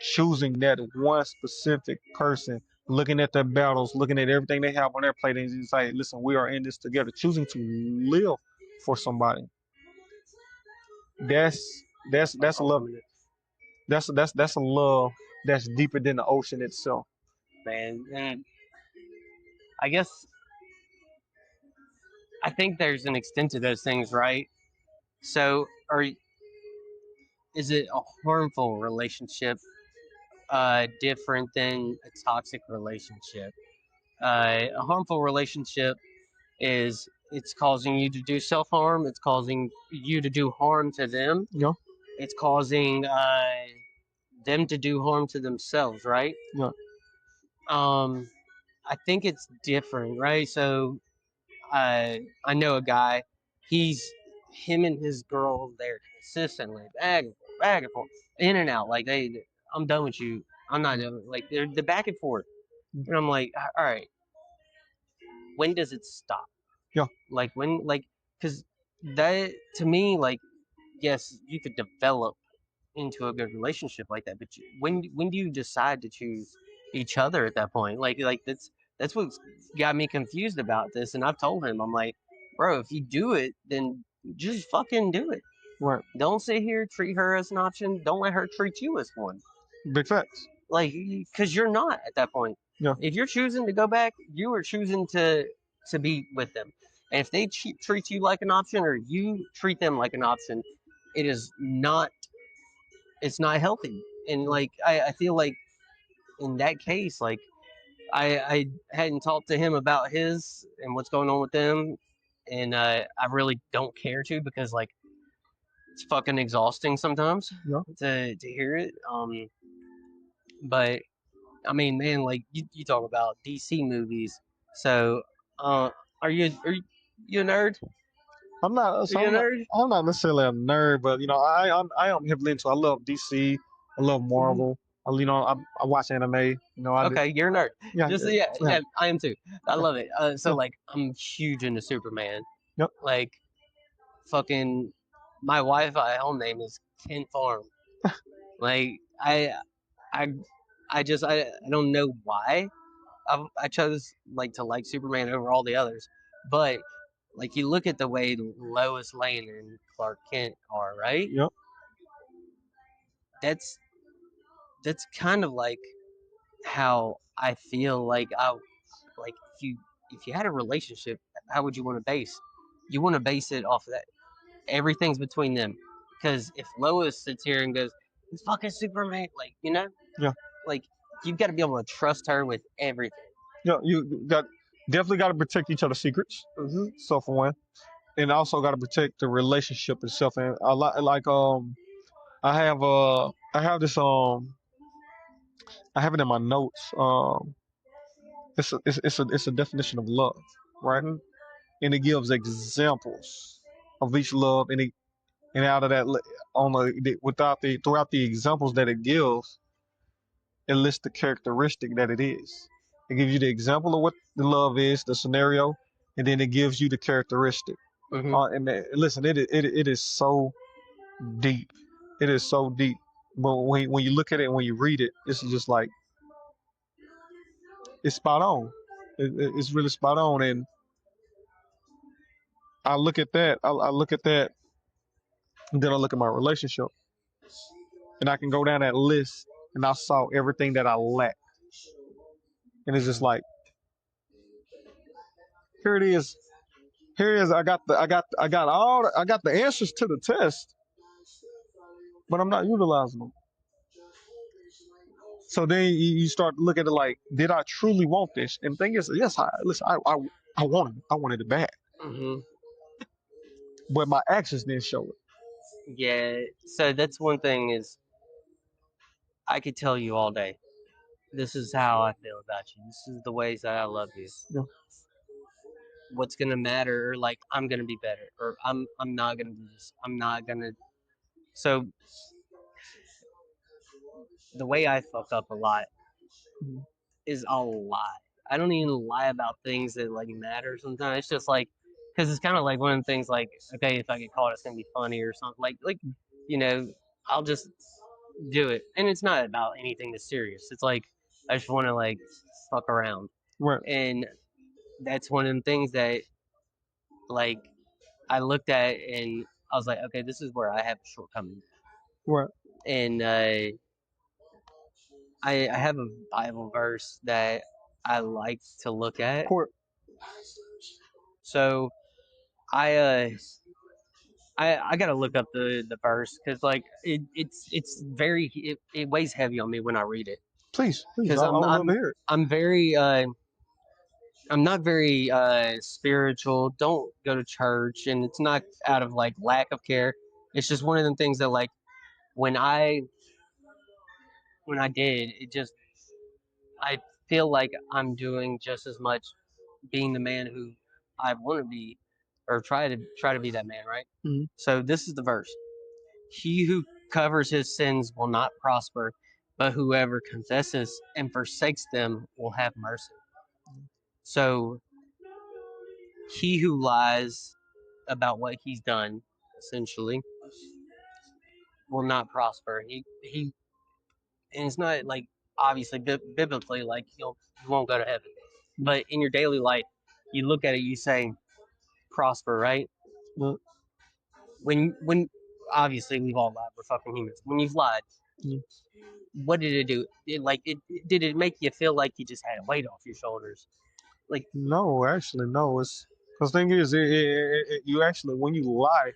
choosing that one specific person, looking at their battles, looking at everything they have on their plate, and just say, listen, we are in this together, choosing to live for somebody. That's a love. That's a love that's deeper than the ocean itself. Man, and I guess I think there's an extent to those things, right? So, is it a harmful relationship different than a toxic relationship? A harmful relationship is it's causing you to do self harm. It's causing you to do harm to them. Yeah, It's causing them to do harm to themselves, right? yeah, Um, I think it's different, right? So I know a guy. He's him and his girl. They're consistently back and forth, in and out. Like I'm done with you. I'm not done. Like they're the back and forth, and I'm like, all right, when does it stop? yeah. Like when, like, because that to me, like, yes, you could develop into a good relationship like that, but when do you decide to choose each other at that point? Like that's what's got me confused about this. And I've told him, I'm like, bro, if you do it, then just fucking do it. Right. Don't sit here, treat her as an option. Don't let her treat you as one. Big facts. Like, because you're not at that point. Yeah. If you're choosing to go back, you are choosing to be with them. And if they treat you like an option, or you treat them like an option, it is not. It's not healthy. And like I feel like in that case, like I hadn't talked to him about his and what's going on with them, and I really don't care to, because like it's fucking exhausting sometimes Yeah. to hear it. But I mean, man, like you talk about DC movies. So, uh, are you a nerd? I'm not. Are So you a I'm not. nerd? I'm not necessarily a nerd, but I am heavily into. I love DC. I love Mhm. Marvel. I watch anime. I do. Okay, you're a nerd. Yeah. Just Yeah. yeah, Yeah. yeah, I am too. I Yeah. love it. So Yeah. like, I'm huge into Superman. Yep. Like, fucking, my Wi-Fi home name is Ken Farm. Like, I, I don't know why I chose like to like Superman over all the others, but like you look at the way Lois Lane and Clark Kent are, right? Yep. That's that's kind of like how I feel like if you had a relationship, how would you want to base? You want to base it off of that. Everything's between them. Because if Lois sits here and goes, "It's fucking Superman," like, Yeah. like, you've got to be able to trust her with everything. Yeah. You got definitely got to protect each other's secrets. Mm-hmm. So for one, and also got to protect the relationship itself. And a lot like I have this I have it in my notes. It's a definition of love, right? Mm-hmm. And it gives examples of each love, and out of that, on without the throughout the examples that it gives, it lists the characteristic that it is. It gives you the example of what the love is, the scenario, and then it gives you the characteristic. Mm-hmm. And man, listen, it is so deep. It is so deep. But when you look at it and when you read it, it's just like it's spot on. It's really spot on. And I look at that. I look at that, and then I look at my relationship, and I can go down that list, and I saw everything that I lack, and it's just like here it is. Here it is. I got the answers to the test, but I'm not utilizing them. So then you start to look at it like, did I truly want this? And the thing is, yes, listen, I wanted it bad, Hmm. but my actions didn't show it. Yeah. So that's one thing is I could tell you all day. This is how I feel about you. This is the ways that I love you. Yeah. What's gonna matter? Or like I'm gonna be better, or I'm not gonna do this. I'm not gonna. So the way I fuck up a lot Mhm. is I'll lie. I don't even lie about things that like matter sometimes. It's just like because it's kind of like one of the things like okay, if I get caught, it's gonna be funny or something. Like you know, I'll just do it, and it's not about anything that's serious. It's like I just want to like fuck around, Right, and that's one of the things that like I looked at and I was like, okay, this is where I have a shortcoming, right. and I have a Bible verse that I like to look at. Court, So I uh I gotta look up the verse because like it's very it weighs heavy on me when I read it please. because I would love to hear it. I'm very I'm not very spiritual. Don't go to church, and it's not out of like lack of care. It's just one of them things that like when I when I did it just I feel like I'm doing just as much being the man who I want to be or try to be that man, right? Mhm. So this is the verse. He who covers his sins will not prosper, but whoever confesses and forsakes them will have mercy. So he who lies about what he's done, essentially, will not prosper. He and it's not like obviously biblically like you won't go to heaven, but in your daily life, you look at it, you say prosper, right? Mhm. When obviously we've all lied, we're fucking humans. When you've lied, Mhm. what did it do? Did it make you feel like you just had a weight off your shoulders? Like No, actually, no. It's because thing is, you actually when you lie,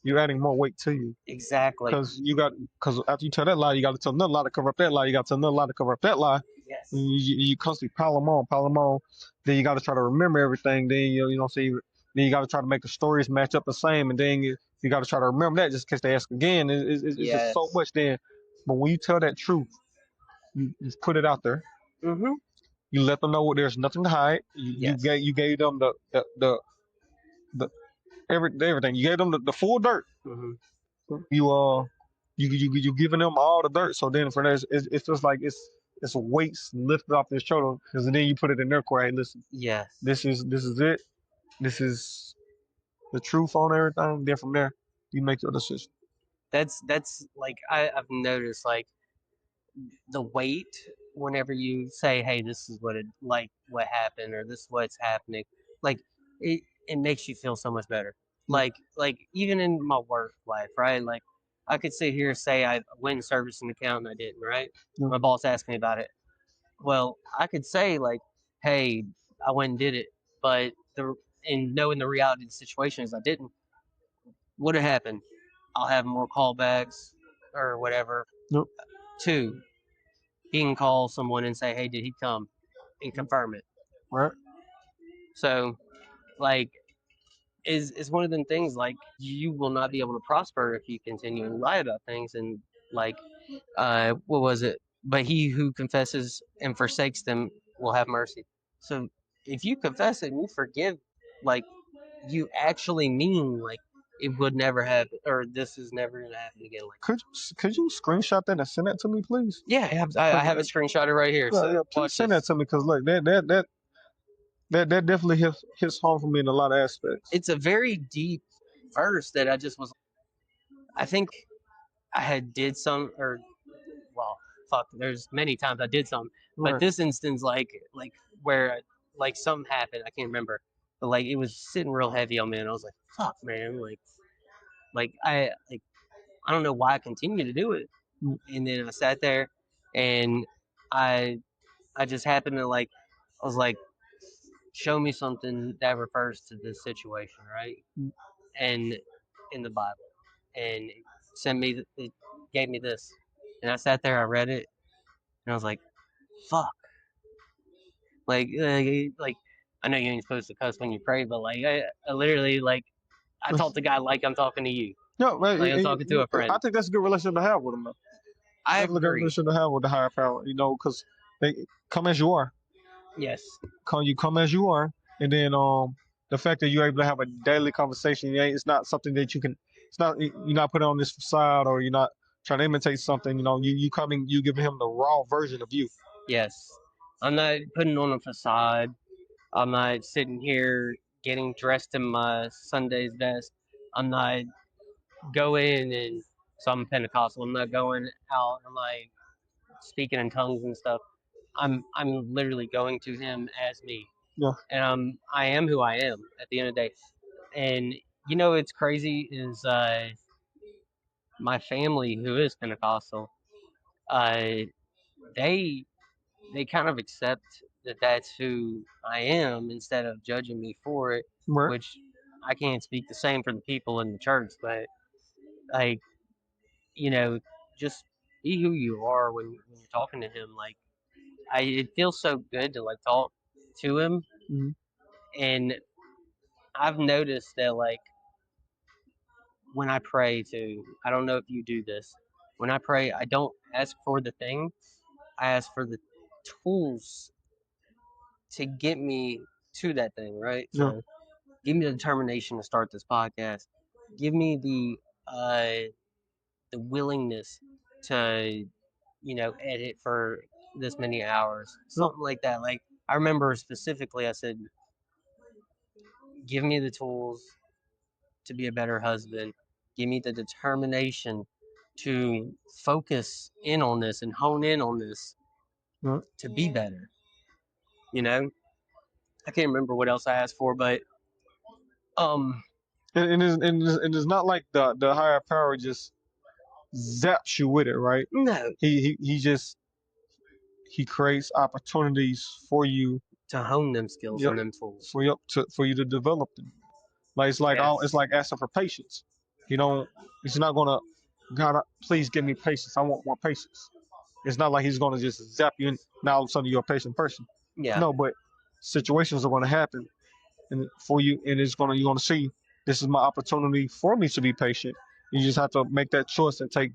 you're adding more weight to you. exactly. Because after you tell that lie, you got to tell another lie to cover up that lie. You got to tell another lie to cover up that lie. Yes. And you constantly pile them on, pile them on. Then you got to try to remember everything. Then you know, see, then you got to try to make the stories match up the same. And then you got to try to remember that just in case they ask again. It's just so Yes. much. Then, but when you tell that truth, you put it out there. Mm-hmm. You let them know there's nothing to hide. Yes. You gave them the everything. You gave them the full dirt. Mm-hmm. You you giving them all the dirt. So then for that, it's just like it's weights lifted off their shoulder because then you put it in their court. Hey, listen, Yes. this is it. This is the truth on everything. Then from there, you make your decision. That's like I've noticed like the weight whenever you say, "Hey, this is what it like what happened," or "This is what's happening," like it makes you feel so much better. Yeah, Like even in my work life, right? Like I could sit here and say I went and serviced an account and I didn't, right? yeah. My boss asked me about it. Well, I could say like, "Hey, I went and did it," but the and knowing the reality of the situation is I didn't. What would happen? I'll have more callbacks or whatever. Yep. Two, he can call someone and say, "Hey, did he come?" and confirm it. Right. So, like, is one of them things like you will not be able to prosper if you continue to lie about things and like, what was it? But he who confesses and forsakes them will have mercy. So, if you confess it and you forgive, like, you actually mean like it would never happen or this is never gonna happen again. Like, Could you screenshot that and send that to me, please? yeah, I 'Cause, have it screenshotted right here. yeah, So yeah. Please watch send that this. to me because look, that definitely hits home for me in a lot of aspects. It's a very deep verse that I just was. I think I had did some or well, fuck. There's many times I did some, but Right. this instance, like where like something happened, I can't remember, but like it was sitting real heavy on me, and I was like, fuck, man, like I don't know why I continued to do it, Mm, and then I sat there, and I I just happened to like I was like, show me something that refers to this situation, right? mm, And in the Bible, and it sent me it gave me this, and I sat there, I read it, And I was like, fuck. Like I know you ain't supposed to cuss when you pray, but like I literally like I talk to God like I'm talking to you, No, man, like I'm talking to a I friend. think that's a good relationship to have with them. I That's a good agree. relationship to have with the higher power. You know, because they come as you are. Yes. Come as you are, and then the fact that you're able to have a daily conversation, it's not something that you can. It's not you're not putting on this facade or you're not trying to imitate something. You know, you giving him the raw version of you. Yes. I'm not putting on a facade. I'm not sitting here getting dressed in my Sunday's best. I'm not going and so I'm Pentecostal. I'm not going out and like speaking in tongues and stuff. I'm literally going to him as me. Yeah, And I am who I am at the end of the day. And it's crazy is my family who is Pentecostal, uh they they kind of accept that that's who I am instead of judging me for it, right. which I can't speak the same for the people in the church, but like, you know, just be who you are when you're talking to him. Like, it feels so good to like talk to him, Mm-hmm. and I've noticed that like when I pray too, I don't know if you do this. When I pray, I don't ask for the thing. I ask for the tools to get me to that thing, right? Yeah, So give me the determination to start this podcast. Give me the willingness to edit for this many hours, yeah, something like that. Like I remember specifically, I said, give me the tools to be a better husband. Give me the determination to focus in on this and hone in on this yeah. to be better. You know, I can't remember what else I asked for, but um, And it's not like the higher power just zaps you with it, right? no, He creates opportunities for you. to hone them skills Yep, and them tools. for you to develop them. Like it's Yes. like asking for patience. You know, he's not gonna God, please give me patience. I want more patience. It's not like he's gonna just zap you and now all of a sudden you're a patient person. Yeah. No, but situations are gonna happen and for you and you're gonna see this is my opportunity for me to be patient. You just have to make that choice and take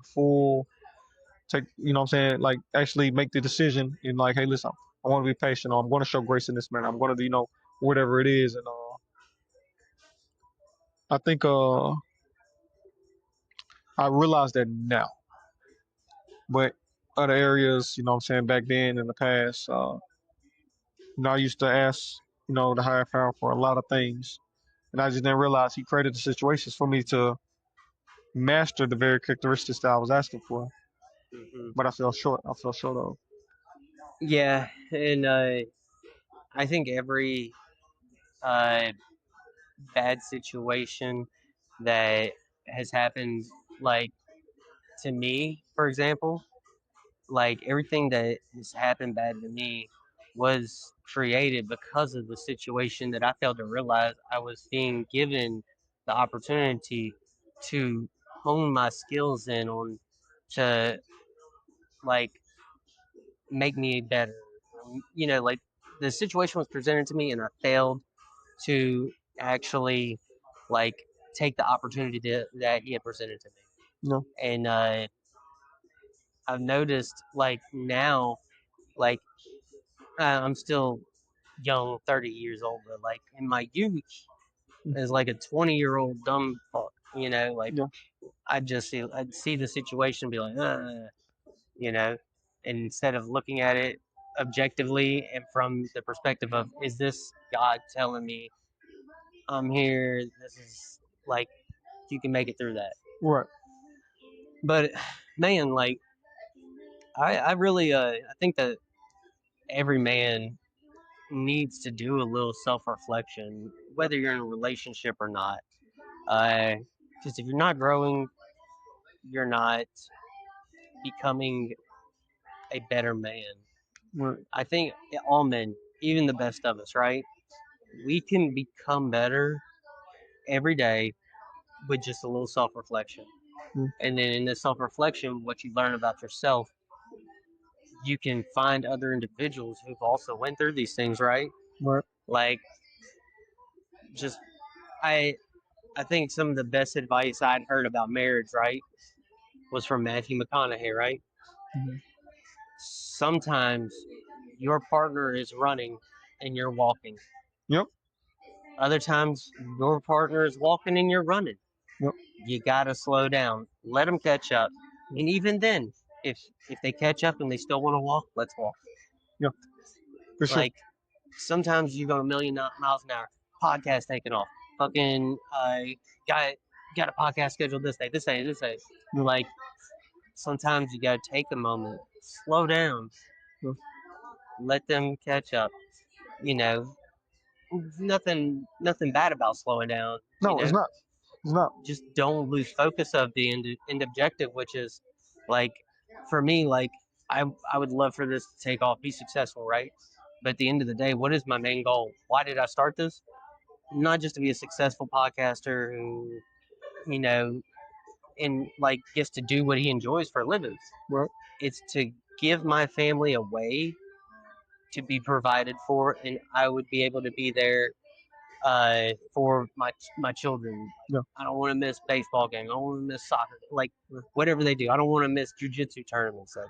you know what I'm saying, like actually make the decision and like, hey listen, I want to be patient or I'm gonna show grace in this manner. I'm gonna whatever it is and I think I realize that now. But other areas, what I'm saying, back then in the past, I used to ask, the higher power for a lot of things. And I just didn't realize he created the situations for me to master the very characteristics that I was asking for. Hmm. But I fell short. I fell short of. Yeah, and I think every uh, bad situation that has happened, like to me, for example, like everything that has happened bad to me was created because of the situation that I failed to realize I was being given the opportunity to hone my skills in on to like make me better. Like the situation was presented to me and I failed to actually like take the opportunity that he had presented to me. No, And I've noticed like now, like I'm still young, 30 years old, but like in my youth, as like a 20-year-old dumb fuck, like yeah, I'd see the situation and be like, you know, and instead of looking at it objectively and from the perspective of, is this God telling me I'm here? This is like, you can make it through that. right. But man, like, I really, I think that every man needs to do a little self reflection, whether you're in a relationship or not. Because if you're not growing, you're not becoming a better man. Right. I think all men, even the best of us, right? We can become better every day with just a little self reflection. Mm, And then in this self reflection, what you learn about yourself, you can find other individuals who've also went through these things, right? Right. Like, just I I think some of the best advice I'd heard about marriage, right, was from Matthew McConaughey, right? Mhm. Sometimes your partner is running and you're walking. Yep. Other times your partner is walking and you're running. Yep. You gotta slow down. Let them catch up. And even then, if they catch up and they still want to walk, let's walk. Yeah. For sure. Like sometimes you go a million miles an hour. Podcast taking off. Fucking got got a podcast scheduled this day, this day, this day. Yeah. Like sometimes you gotta take a moment, slow down, Yeah. let them catch up. You know, nothing bad about slowing down. You No, it's know, not. It's not. just don't lose focus of the end objective, which is like for me, like I would love for this to take off, be successful, right? But at the end of the day, what is my main goal? Why did I start this? Not just to be a successful podcaster who, you know, and like gets to do what he enjoys for a living. Right. It's to give my family a way to be provided for, and I would be able to be there for my children. Yeah. I don't want to miss baseball game. I don't want to miss soccer. Like whatever they do, I don't want to miss jujitsu tournaments. So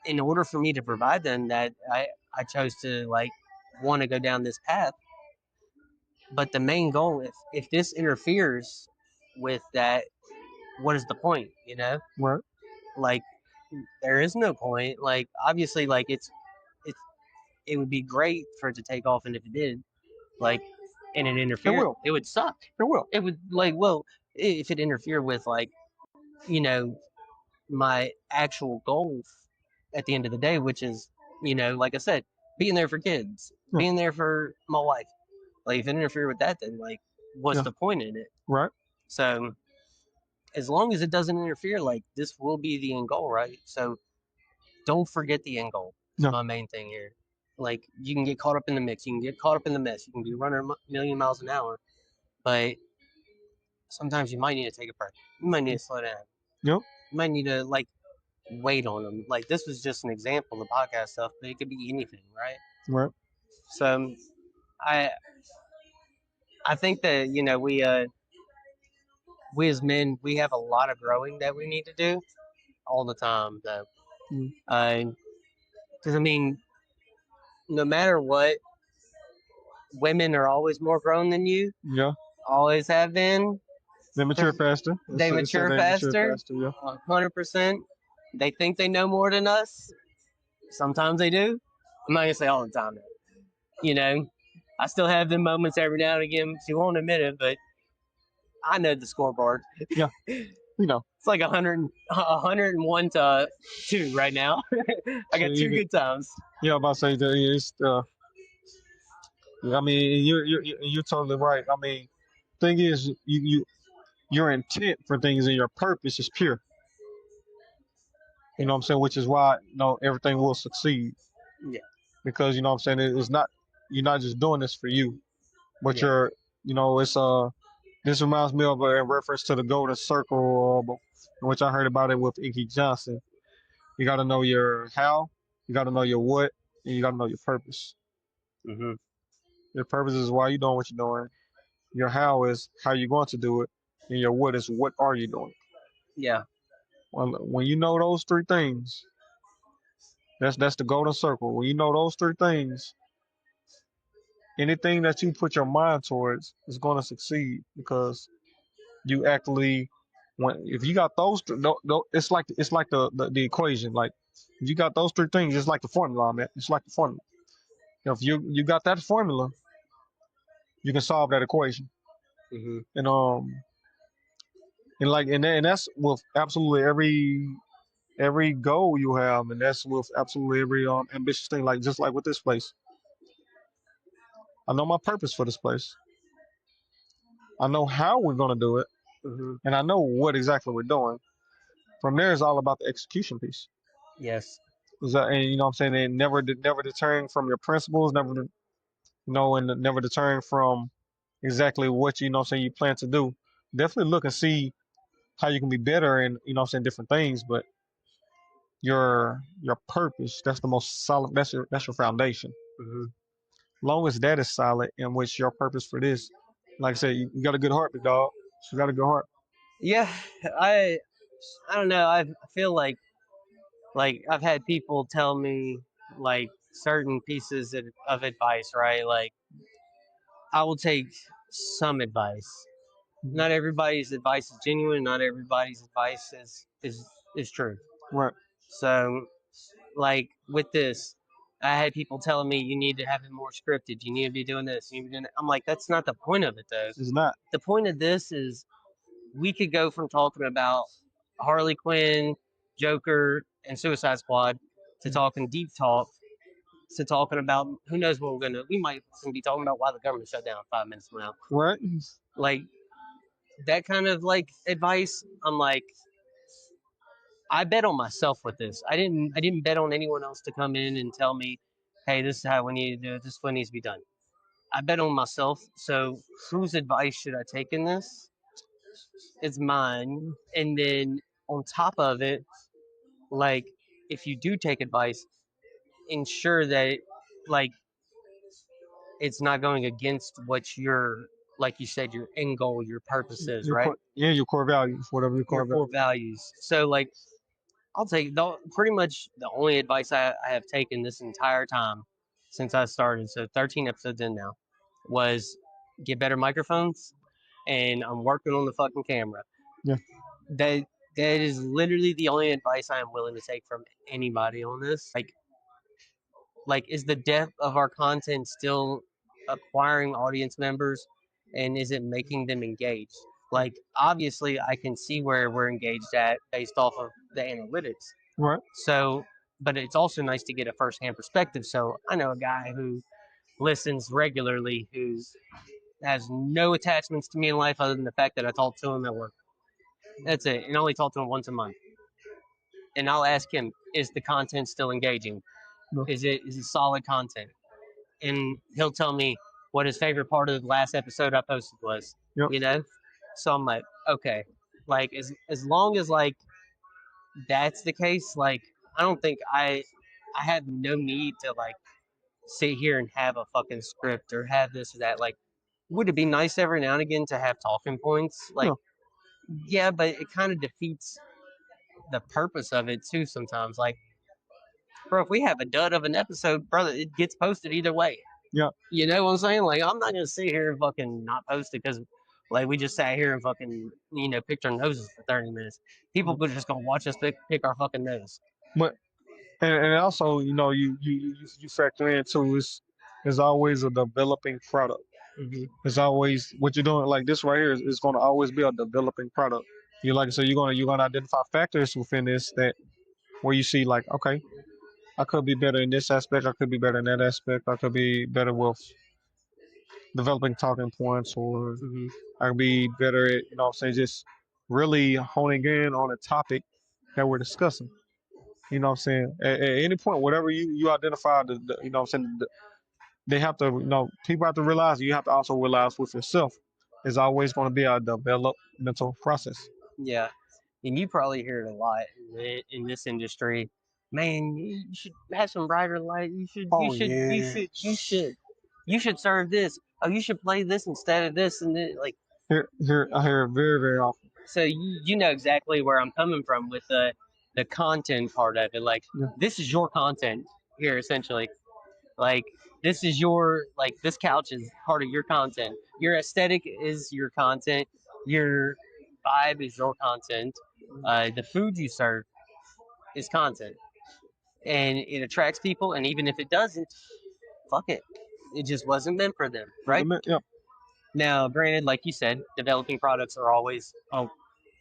in order for me to provide them, that I chose to like want to go down this path. But the main goal, if this interferes with that, what is the point? You know, Right. like there is no point. Like obviously, like it's it would be great for it to take off, and if it did, like and it It interfered, will. it would suck. It will. It would like well, if it interfered with like you know my actual goals at the end of the day, which is like I said, being there for kids, Yeah. being there for my wife. Like if it interfered with that, then like what's Yeah. the point in it? Right. So as long as it doesn't interfere, like this will be the end goal, right? So don't forget the end goal. Is Yeah. my main thing here. Like you can get caught up in the mix, you can get caught up in the mess, you can be running a million miles an hour, but sometimes you might need to take a break. You might need to slow down. Yep. You might need to like wait on them. Like this was just an example of the podcast stuff, but it could be anything, right? Right. So I I think that we as men we have a lot of growing that we need to do all the time though. Mm. Because I mean, no matter what, women are always more grown than you. Yeah. Always have been. They mature faster. They It said mature they mature faster. faster. Yeah. 100%. They think they know more than us. Sometimes they do. I'm not gonna say all the time. You know, I still have them moments every now and again. She won't admit it, but I know the scoreboard. Yeah. You know. It's like 101 to 2 right now. I got two good times. Yeah, I'm about to say that it's. I mean, you're totally right. I mean, thing is, your intent for things and your purpose is pure. You know what I'm saying? Which is why everything will succeed. Yeah. Because you know what I'm saying it's not you're not just doing this for you, but Yeah. it's this reminds me of a reference to the golden circle, which I heard about it with Inky Johnson. You got to know your how, you got to know your what, and you got to know your purpose. Mm-hmm. Your purpose is why you're doing what you're doing. Your how is how you're going to do it, and your what is what are you doing. Yeah. When you know those three things, that's the golden circle. When you know those three things, anything that you put your mind towards is going to succeed because you actually if you got those it's like the equation. Like if you got those three things, it's like the formula, man. It's like the formula. If you got that formula, you can solve that equation. Mm-hmm. And that's with absolutely every goal you have, and that's with absolutely every ambitious thing. Like just like with this place, I know my purpose for this place. I know how we're gonna do it, Mm-hmm. and I know what exactly we're doing. From there, it's all about the execution piece. Yes. And you know what I'm saying? And never deterring from your principles, and never deterring from exactly what you know what I'm saying you plan to do. Definitely look and see how you can be better and you know what I'm saying different things, but your purpose. That's the most solid. That's your foundation. Mm-hmm. Long as that is solid, in which your purpose for this, like I said, you got a good heart, big dog. You got a good heart. Yeah, I don't know. I feel like I've had people tell me like certain pieces of advice, right? Like I will take some advice. Not everybody's advice is genuine. Not everybody's advice is true. Right. So, like with this, I had people telling me you need to have it more scripted. You need to be doing this. You need to be doing that. I'm like, that's not the point of it, though. It's not. The point of this is we could go from talking about Harley Quinn, Joker, and Suicide Squad to talking deep talk to talking about who knows what we're gonna. We might be talking about why the government shut down 5 minutes from now. Right. Like that kind of like advice. I'm like, I bet on myself with this. I didn't bet on anyone else to come in and tell me, hey, this is how we need to do it. This is what needs to be done. I bet on myself. So whose advice should I take in this? It's mine. And then on top of it, like if you do take advice, ensure that like it's not going against what your like you said your end goal, your purpose is, right? Your core values, whatever your Your core core values. values. So like I'll take pretty much the only advice I have taken this entire time since I started, so 13 episodes in now, was get better microphones, and I'm working on the fucking camera. Yeah. That that is literally the only advice I am willing to take from anybody on this. Like is the depth of our content still acquiring audience members, and is it making them engaged? Like obviously, I can see where we're engaged at based off of the analytics. Right. So, but it's also nice to get a firsthand perspective. So I know a guy who listens regularly who has no attachments to me in life other than the fact that I talk to him at work. That's it. And I only talk to him once a month. And I'll ask him, is the content still engaging? No. Is it solid content? And he'll tell me what his favorite part of the last episode I posted was. Yep. You know? So I'm like, okay. Like as long as like that's the case, like I don't think I have no need to like sit here and have a fucking script or have this or that. Like, would it be nice every now and again to have talking points? Like, yeah, but it kind of defeats the purpose of it too sometimes. Like, bro, if we have a dud of an episode, brother, it gets posted either way. Yeah. You know what I'm saying? Like, I'm not gonna sit here and fucking not post it because like we just sat here and fucking picked our noses for 30 minutes. People are just gonna watch us pick our fucking nose. But and also, you factor in too is always a developing product. Mm-hmm. It's always what you're doing like this right here is going to always be a developing product. You like so you're gonna identify factors within this that where you see like okay, I could be better in this aspect, I could be better in that aspect, I could be better with developing talking points, or Mm-hmm. I could be better at what I'm saying, just really honing in on a topic that we're discussing. You know what I'm saying? At any point, whatever you identify, what I'm saying, they have to, people have to realize, you have to also realize with yourself, it's always going to be a developmental process. Yeah, and you probably hear it a lot in this industry. Man, you should have some brighter light. You should, you Oh should, you yeah. should, you should, you should serve this. Oh, you should play this instead of this, and then, like I hear it very, very often. so you know exactly where I'm coming from with the content part of it. Like Yeah. this is your content here essentially. Like this is your like this couch is part of your content. Your aesthetic is your content. Your vibe is your content. The food you serve is content, and it attracts people. And even if it doesn't, fuck it, it just wasn't meant for them, right? Yeah. Now, granted, like you said, developing products are always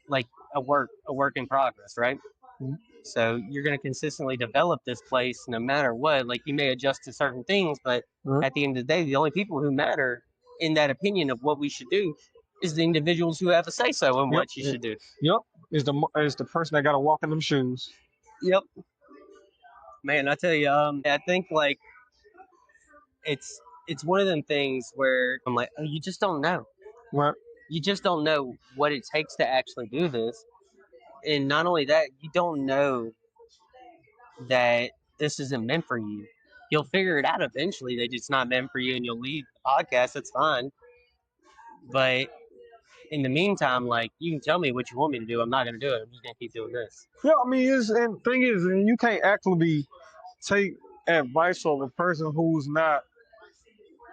like a work in progress, right? Mhm. So you're going to consistently develop this place no matter what. Like you may adjust to certain things, but Right. at the end of the day, the only people who matter in that opinion of what we should do is the individuals who have a say so in Yep. what you should do. Yep. Is the person that got to walk in them shoes. Yep, man. I tell you, I think like it's one of them things where I'm like, oh, you just don't know. Right. You just don't know what it takes to actually do this, and not only that, you don't know that this isn't meant for you. You'll figure it out eventually that it's not meant for you, and you'll leave the podcast. It's fine, but in the meantime, like you can tell me what you want me to do. I'm not going to do it. I'm just going to keep doing this. Yeah, I mean, and thing is, and you can't actually take advice from a person who's not.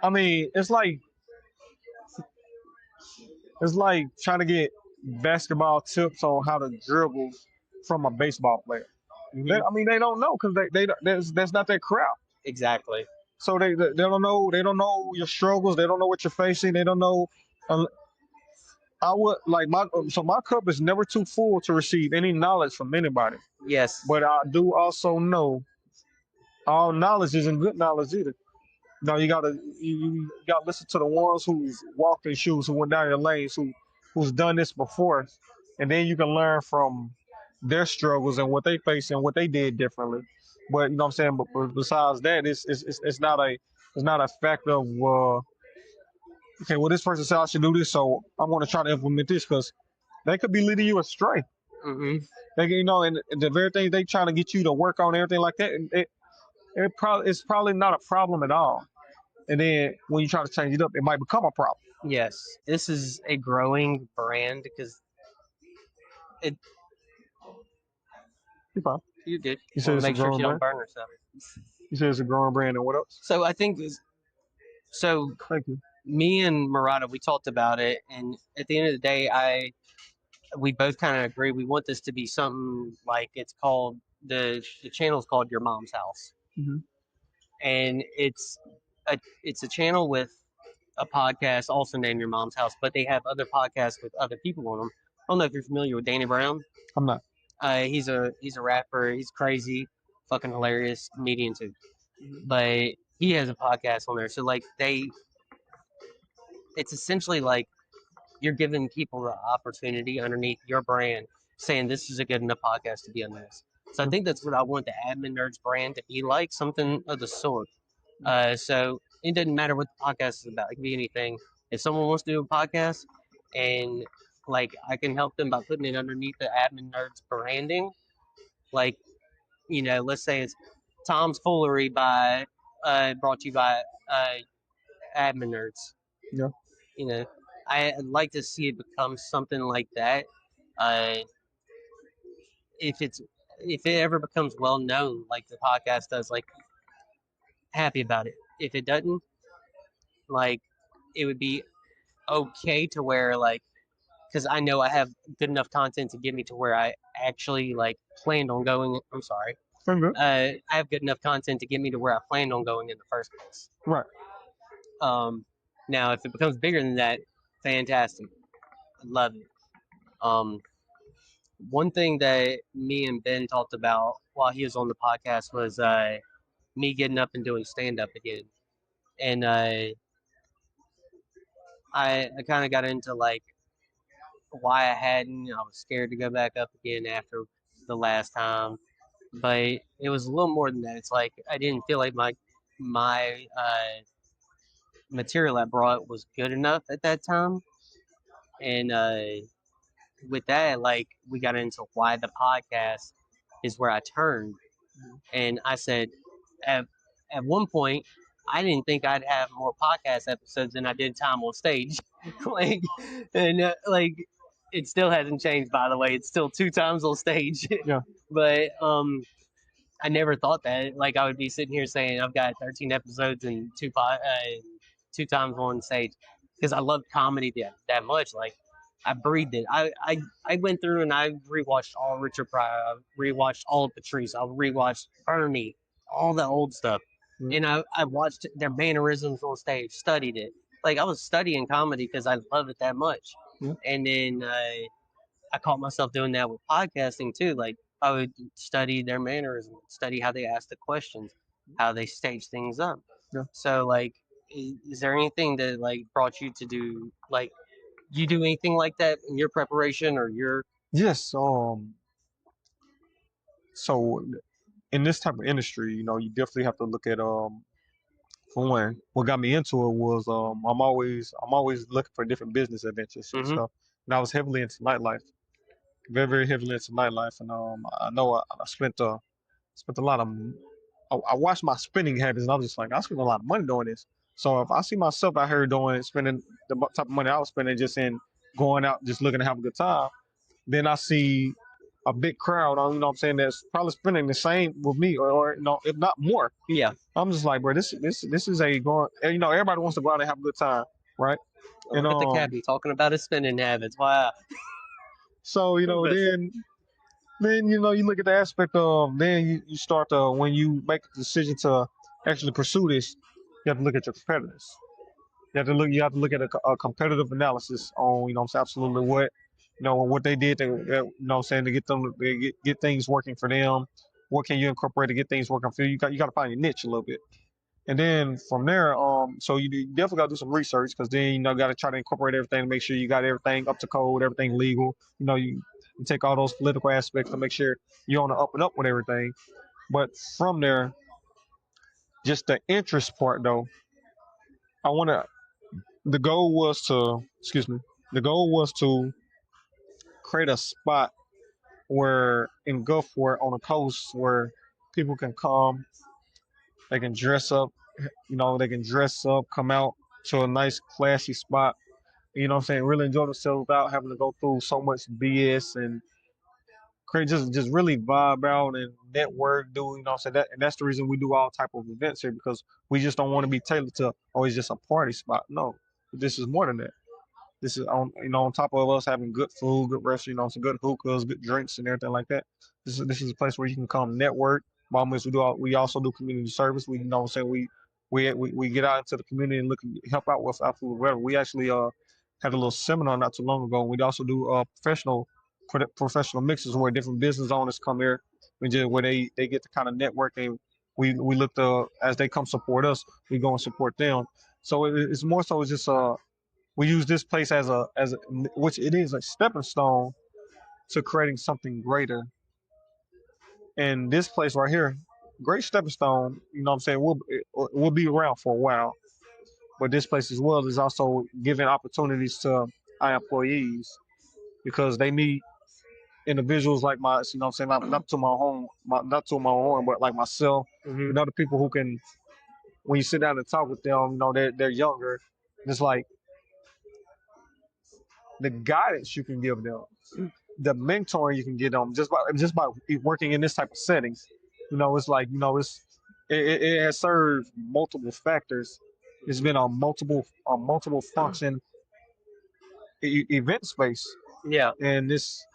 I mean, it's like trying to get basketball tips on how to dribble from a baseball player. I mean, they don't know because that's not their craft. Exactly. So they don't know. They don't know your struggles. They don't know what you're facing. They don't know. I would like my cup is never too full to receive any knowledge from anybody. Yes. But I do also know all knowledge isn't good knowledge either. No, you gotta listen to the ones who's walked in shoes, who went down your lanes, who's done this before, and then you can learn from their struggles and what they face and what they did differently. But you know what I'm saying. But besides that, it's not a fact of okay, well this person said I should do this, so I'm going to try to implement this because they could be leading you astray. Mm-hmm. And the very thing they trying to get you to work on everything like that, it's probably not a problem at all. And then when you try to change it up, it might become a problem. Yes, this is a growing brand because it. You fine. You did. You said Want it's to a make sure growing she don't brand. burn herself. You said it's a growing brand, and what else? So I think so. Thank you. Me and Murata, we talked about it, and at the end of the day, we both kind of agree. We want this to be something like it's called the channel's called Your Mom's House, Mhm. and it's a channel with a podcast also named Your Mom's House, but they have other podcasts with other people on them. I don't know if you're familiar with Danny Brown. I'm not. He's a rapper. He's crazy, fucking hilarious comedian too. But he has a podcast on there. So like it's essentially like you're giving people the opportunity underneath your brand, saying this is a good enough podcast to be on this. So I think that's what I want the Admin Nerds brand to be like, something of the sort. So it doesn't matter what the podcast is about; it can be anything. If someone wants to do a podcast, and like I can help them by putting it underneath the Admin Nerds branding, like let's say it's Tom's Foolery by brought to you by Admin Nerds. Yeah. I'd like to see it become something like that. Uh, if it ever becomes well known, like the podcast does, like happy about it. If it doesn't, like it would be okay to where like because I know I have good enough content to get me to where I actually like planned on going. I'm sorry. I'm good. I have good enough content to get me to where I planned on going in the first place. Right. Now if it becomes bigger than that, fantastic. I love it. One thing that me and Ben talked about while he was on the podcast was me getting up and doing stand up again. And I kind of got into like why I hadn't. I was scared to go back up again after the last time, but it was a little more than that. It's like I didn't feel like my material I brought was good enough at that time, and with that, like we got into why the podcast is where I turned, and I said at at one point I didn't think I'd have more podcast episodes than I did time on stage, like and like it still hasn't changed by the way. It's still 2 times on stage, Yeah. but I never thought that like I would be sitting here saying I've got 13 episodes and 2 times on stage because I love comedy that much. Like I breathed it. I went through and I rewatched all Richard Pryor. I rewatched all of Patrice. I rewatched Bernie, all the old stuff, and I watched their mannerisms on stage, studied it. Like I was studying comedy because I love it that much. Yeah. And then I caught myself doing that with podcasting too. Like I would study their mannerisms, study how they ask the questions, how they stage things up. Yeah. So like, is there anything that like brought you to do like you do anything like that in your preparation or your Yes. So in this type of industry, you definitely have to look at for one, what got me into it was I'm always looking for different business adventures and Mhm. stuff. And I was heavily into nightlife, very very heavily into nightlife, and I know I spent spent a lot of. I watched my spending habits, and I was just like, I spent a lot of money doing this. So if I see myself out here doing spending the type of money I was spending just in going out, just looking to have a good time, then I see a big crowd, you know what I'm saying, that's probably spending the same with me, or you know, if not more. Yeah. I'm just like, bro, this is a going. You know, everybody wants to go out and have a good time, right? Look at the captain talking about his spending habits. Wow. So you know, then you know you look at the aspect of then you start to when you make the decision to actually pursue this, you have to look at your competitors. You have to look at a competitive analysis on, you know what I'm saying, absolutely what, you know, what they did to, you know what I'm saying, to get them to get things working for them. What can you incorporate to get things working for you? You got to find your niche a little bit. And then from there, so you definitely got to do some research, because then you know got to try to incorporate everything to make sure you got everything up to code, everything legal. You know, you take all those political aspects to make sure you're on the up and up with everything. But from there, just the interest part though, I want to. The goal was to, excuse me. The goal was to create a spot where in Gulfport on the coast where people can come, they can dress up, you know, they can dress up, come out to a nice classy spot, you know what I'm saying, really enjoy themselves without having to go through so much BS, and create just really vibe out and network, do, you know what I'm saying, that, and that's the reason we do all type of events here, because we just don't want to be tailored to always just a party spot. No, this is more than that. This is on, you know, on top of us having good food, good restaurants, you know, some good hookahs, good drinks, and everything like that. This is a place where you can come network. By all means, we also do community service. We, you know what I'm saying, we get out into the community and look help out with absolutely whatever. We actually had a little seminar not too long ago. We also do professional mixes where different business owners come here, where they get to kind of network, and we look to, as they come support us, we go and support them. So it's more so just we use this place as a which it is a stepping stone to creating something greater. And this place right here, great stepping stone. You know what I'm saying? We'll be around for a while. But this place as well is also giving opportunities to our employees, because they meet individuals like you know what I'm saying, not to my home, but like myself, and other people who can, when you sit down and talk with them, you know, they're younger. It's like the guidance you can give them, the mentoring you can get them just by working in this type of settings. You know, it's like, you know, it has served multiple factors. It's been a multiple function event space, Yeah. and this,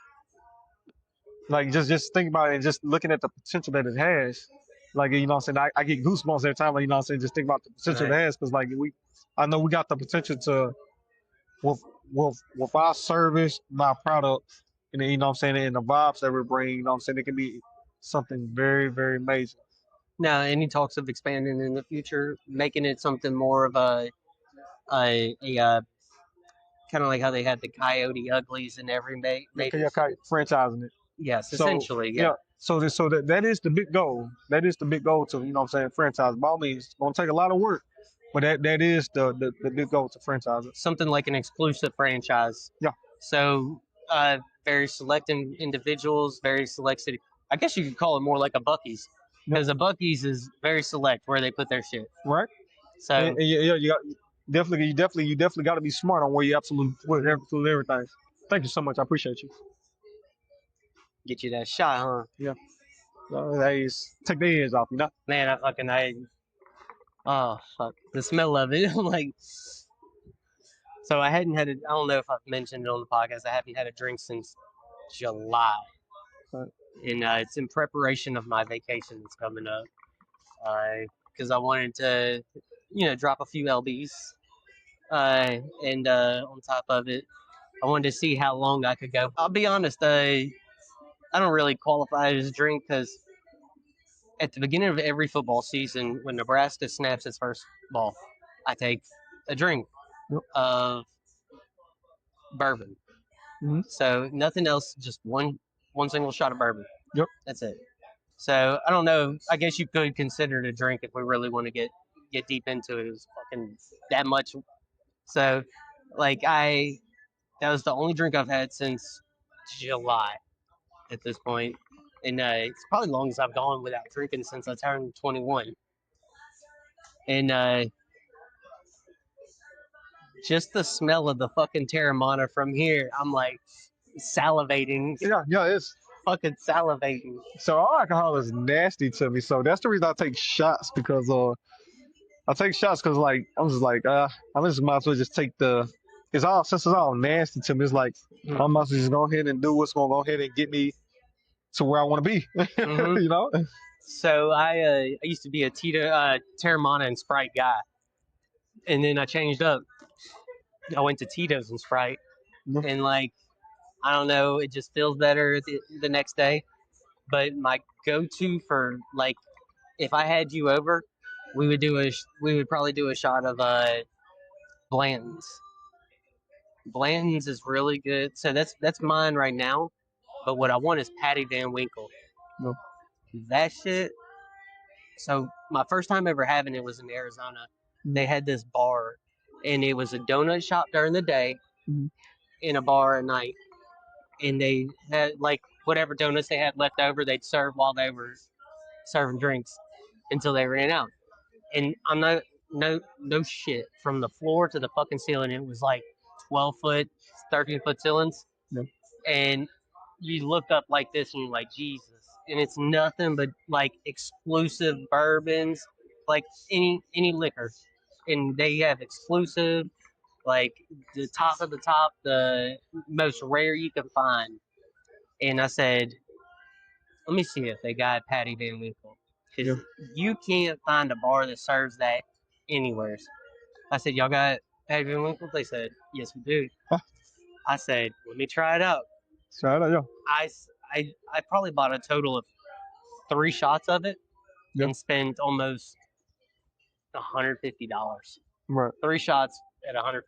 like, just think about it and just looking at the potential that it has. Like, you know what I'm saying, I get goosebumps every time. Like, you know what I'm saying, just think about the potential it Right. has, because like I know we got the potential to, with our service, my product, and then, you know what I'm saying, and the vibes that we bring, you know what I'm saying, it can be something very, very major. Now, any talks of expanding in the future, making it something more of a kind of like how they had the Coyote Uglies in every major city. Franchising it. Yes, So essentially, yeah. yeah, so that is the big goal. That is the big goal to, you know what I'm saying, franchise. By all means, it's gonna take a lot of work, but that is the big goal to franchise it. Something like an exclusive franchise. Yeah. So, very select individuals, very select city. I guess you could call it more like a Bucky's, because a Bucky's is very select where they put their shit. Right. So, And yeah, you definitely got to be smart on where you absolutely put everything. Thank you so much. I appreciate you. get you that shot, huh? Yeah. Take the edge off, you know. Man, oh fuck, the smell of it. I'm like, so I hadn't had I don't know if I've mentioned it on the podcast. I haven't had a drink since July, and it's in preparation of my vacation that's coming up. Because I wanted to, drop a few lbs, and on top of it, I wanted to see how long I could go. I'll be honest, I don't really qualify as a drink, because at the beginning of every football season, when Nebraska snaps its first ball, I take a drink of bourbon. So nothing else, just one single shot of bourbon. Yep. That's it. So I don't know. I guess you could consider it a drink if we really want to get deep into it. It was fucking that much. So, like, that was the only drink I've had since July at this point. and it's probably the longest I've gone without drinking since I turned 21. And just the smell of the fucking Terramana from here, I'm like salivating. Yeah, it's fucking salivating. so all alcohol is nasty to me. So that's the reason I take shots because I take shots because like I'm just like I just might as well just take the. It's all since it's all nasty to me. It's like I might as well just go ahead and do what's gonna go ahead and get me to where I want to be. You know. So I used to be a Terramana and Sprite guy, and then I changed up. I went to Tito's and Sprite, and like I don't know, it just feels better the next day. But my go-to for like, if I had you over, we would probably do a shot of Blanton's. Blanton's is really good. So that's mine right now. But what I want is Patty Van Winkle. No. That shit. So my first time ever having it was in Arizona. They had this bar, and it was a donut shop during the day, in a bar at night, and they had like whatever donuts they had left over, they'd serve while they were serving drinks until they ran out. And I'm not no shit from the floor to the fucking ceiling. It was like 12-foot, 13-foot ceilings, and you look up like this and you're like Jesus, and it's nothing but like exclusive bourbons, like any liquor, and they have exclusive like the top of the top, the most rare you can find. And I said, let me see if they got Patty Van Winkle, because you can't find a bar that serves that anywhere. I said, y'all got Patty Van Winkle? They said, yes, we do. I said, let me try it out. Try it out, yo. I probably bought a total of 3 shots of it and spent almost $150. Right. 3 shots at $150.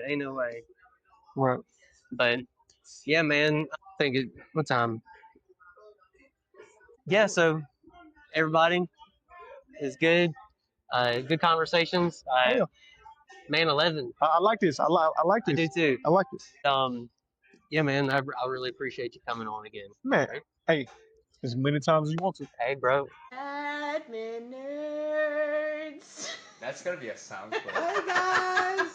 Ain't no way. Right. But yeah, man, I think what time? Yeah, so everybody is good. Good conversations. Man, 11. I like this. I like this. I do too. I like this. Yeah, man, I really appreciate you coming on again. Man, hey, as many times as you want to. Hey, bro. Admin nerds. That's gonna be a sound clip. Hi guys.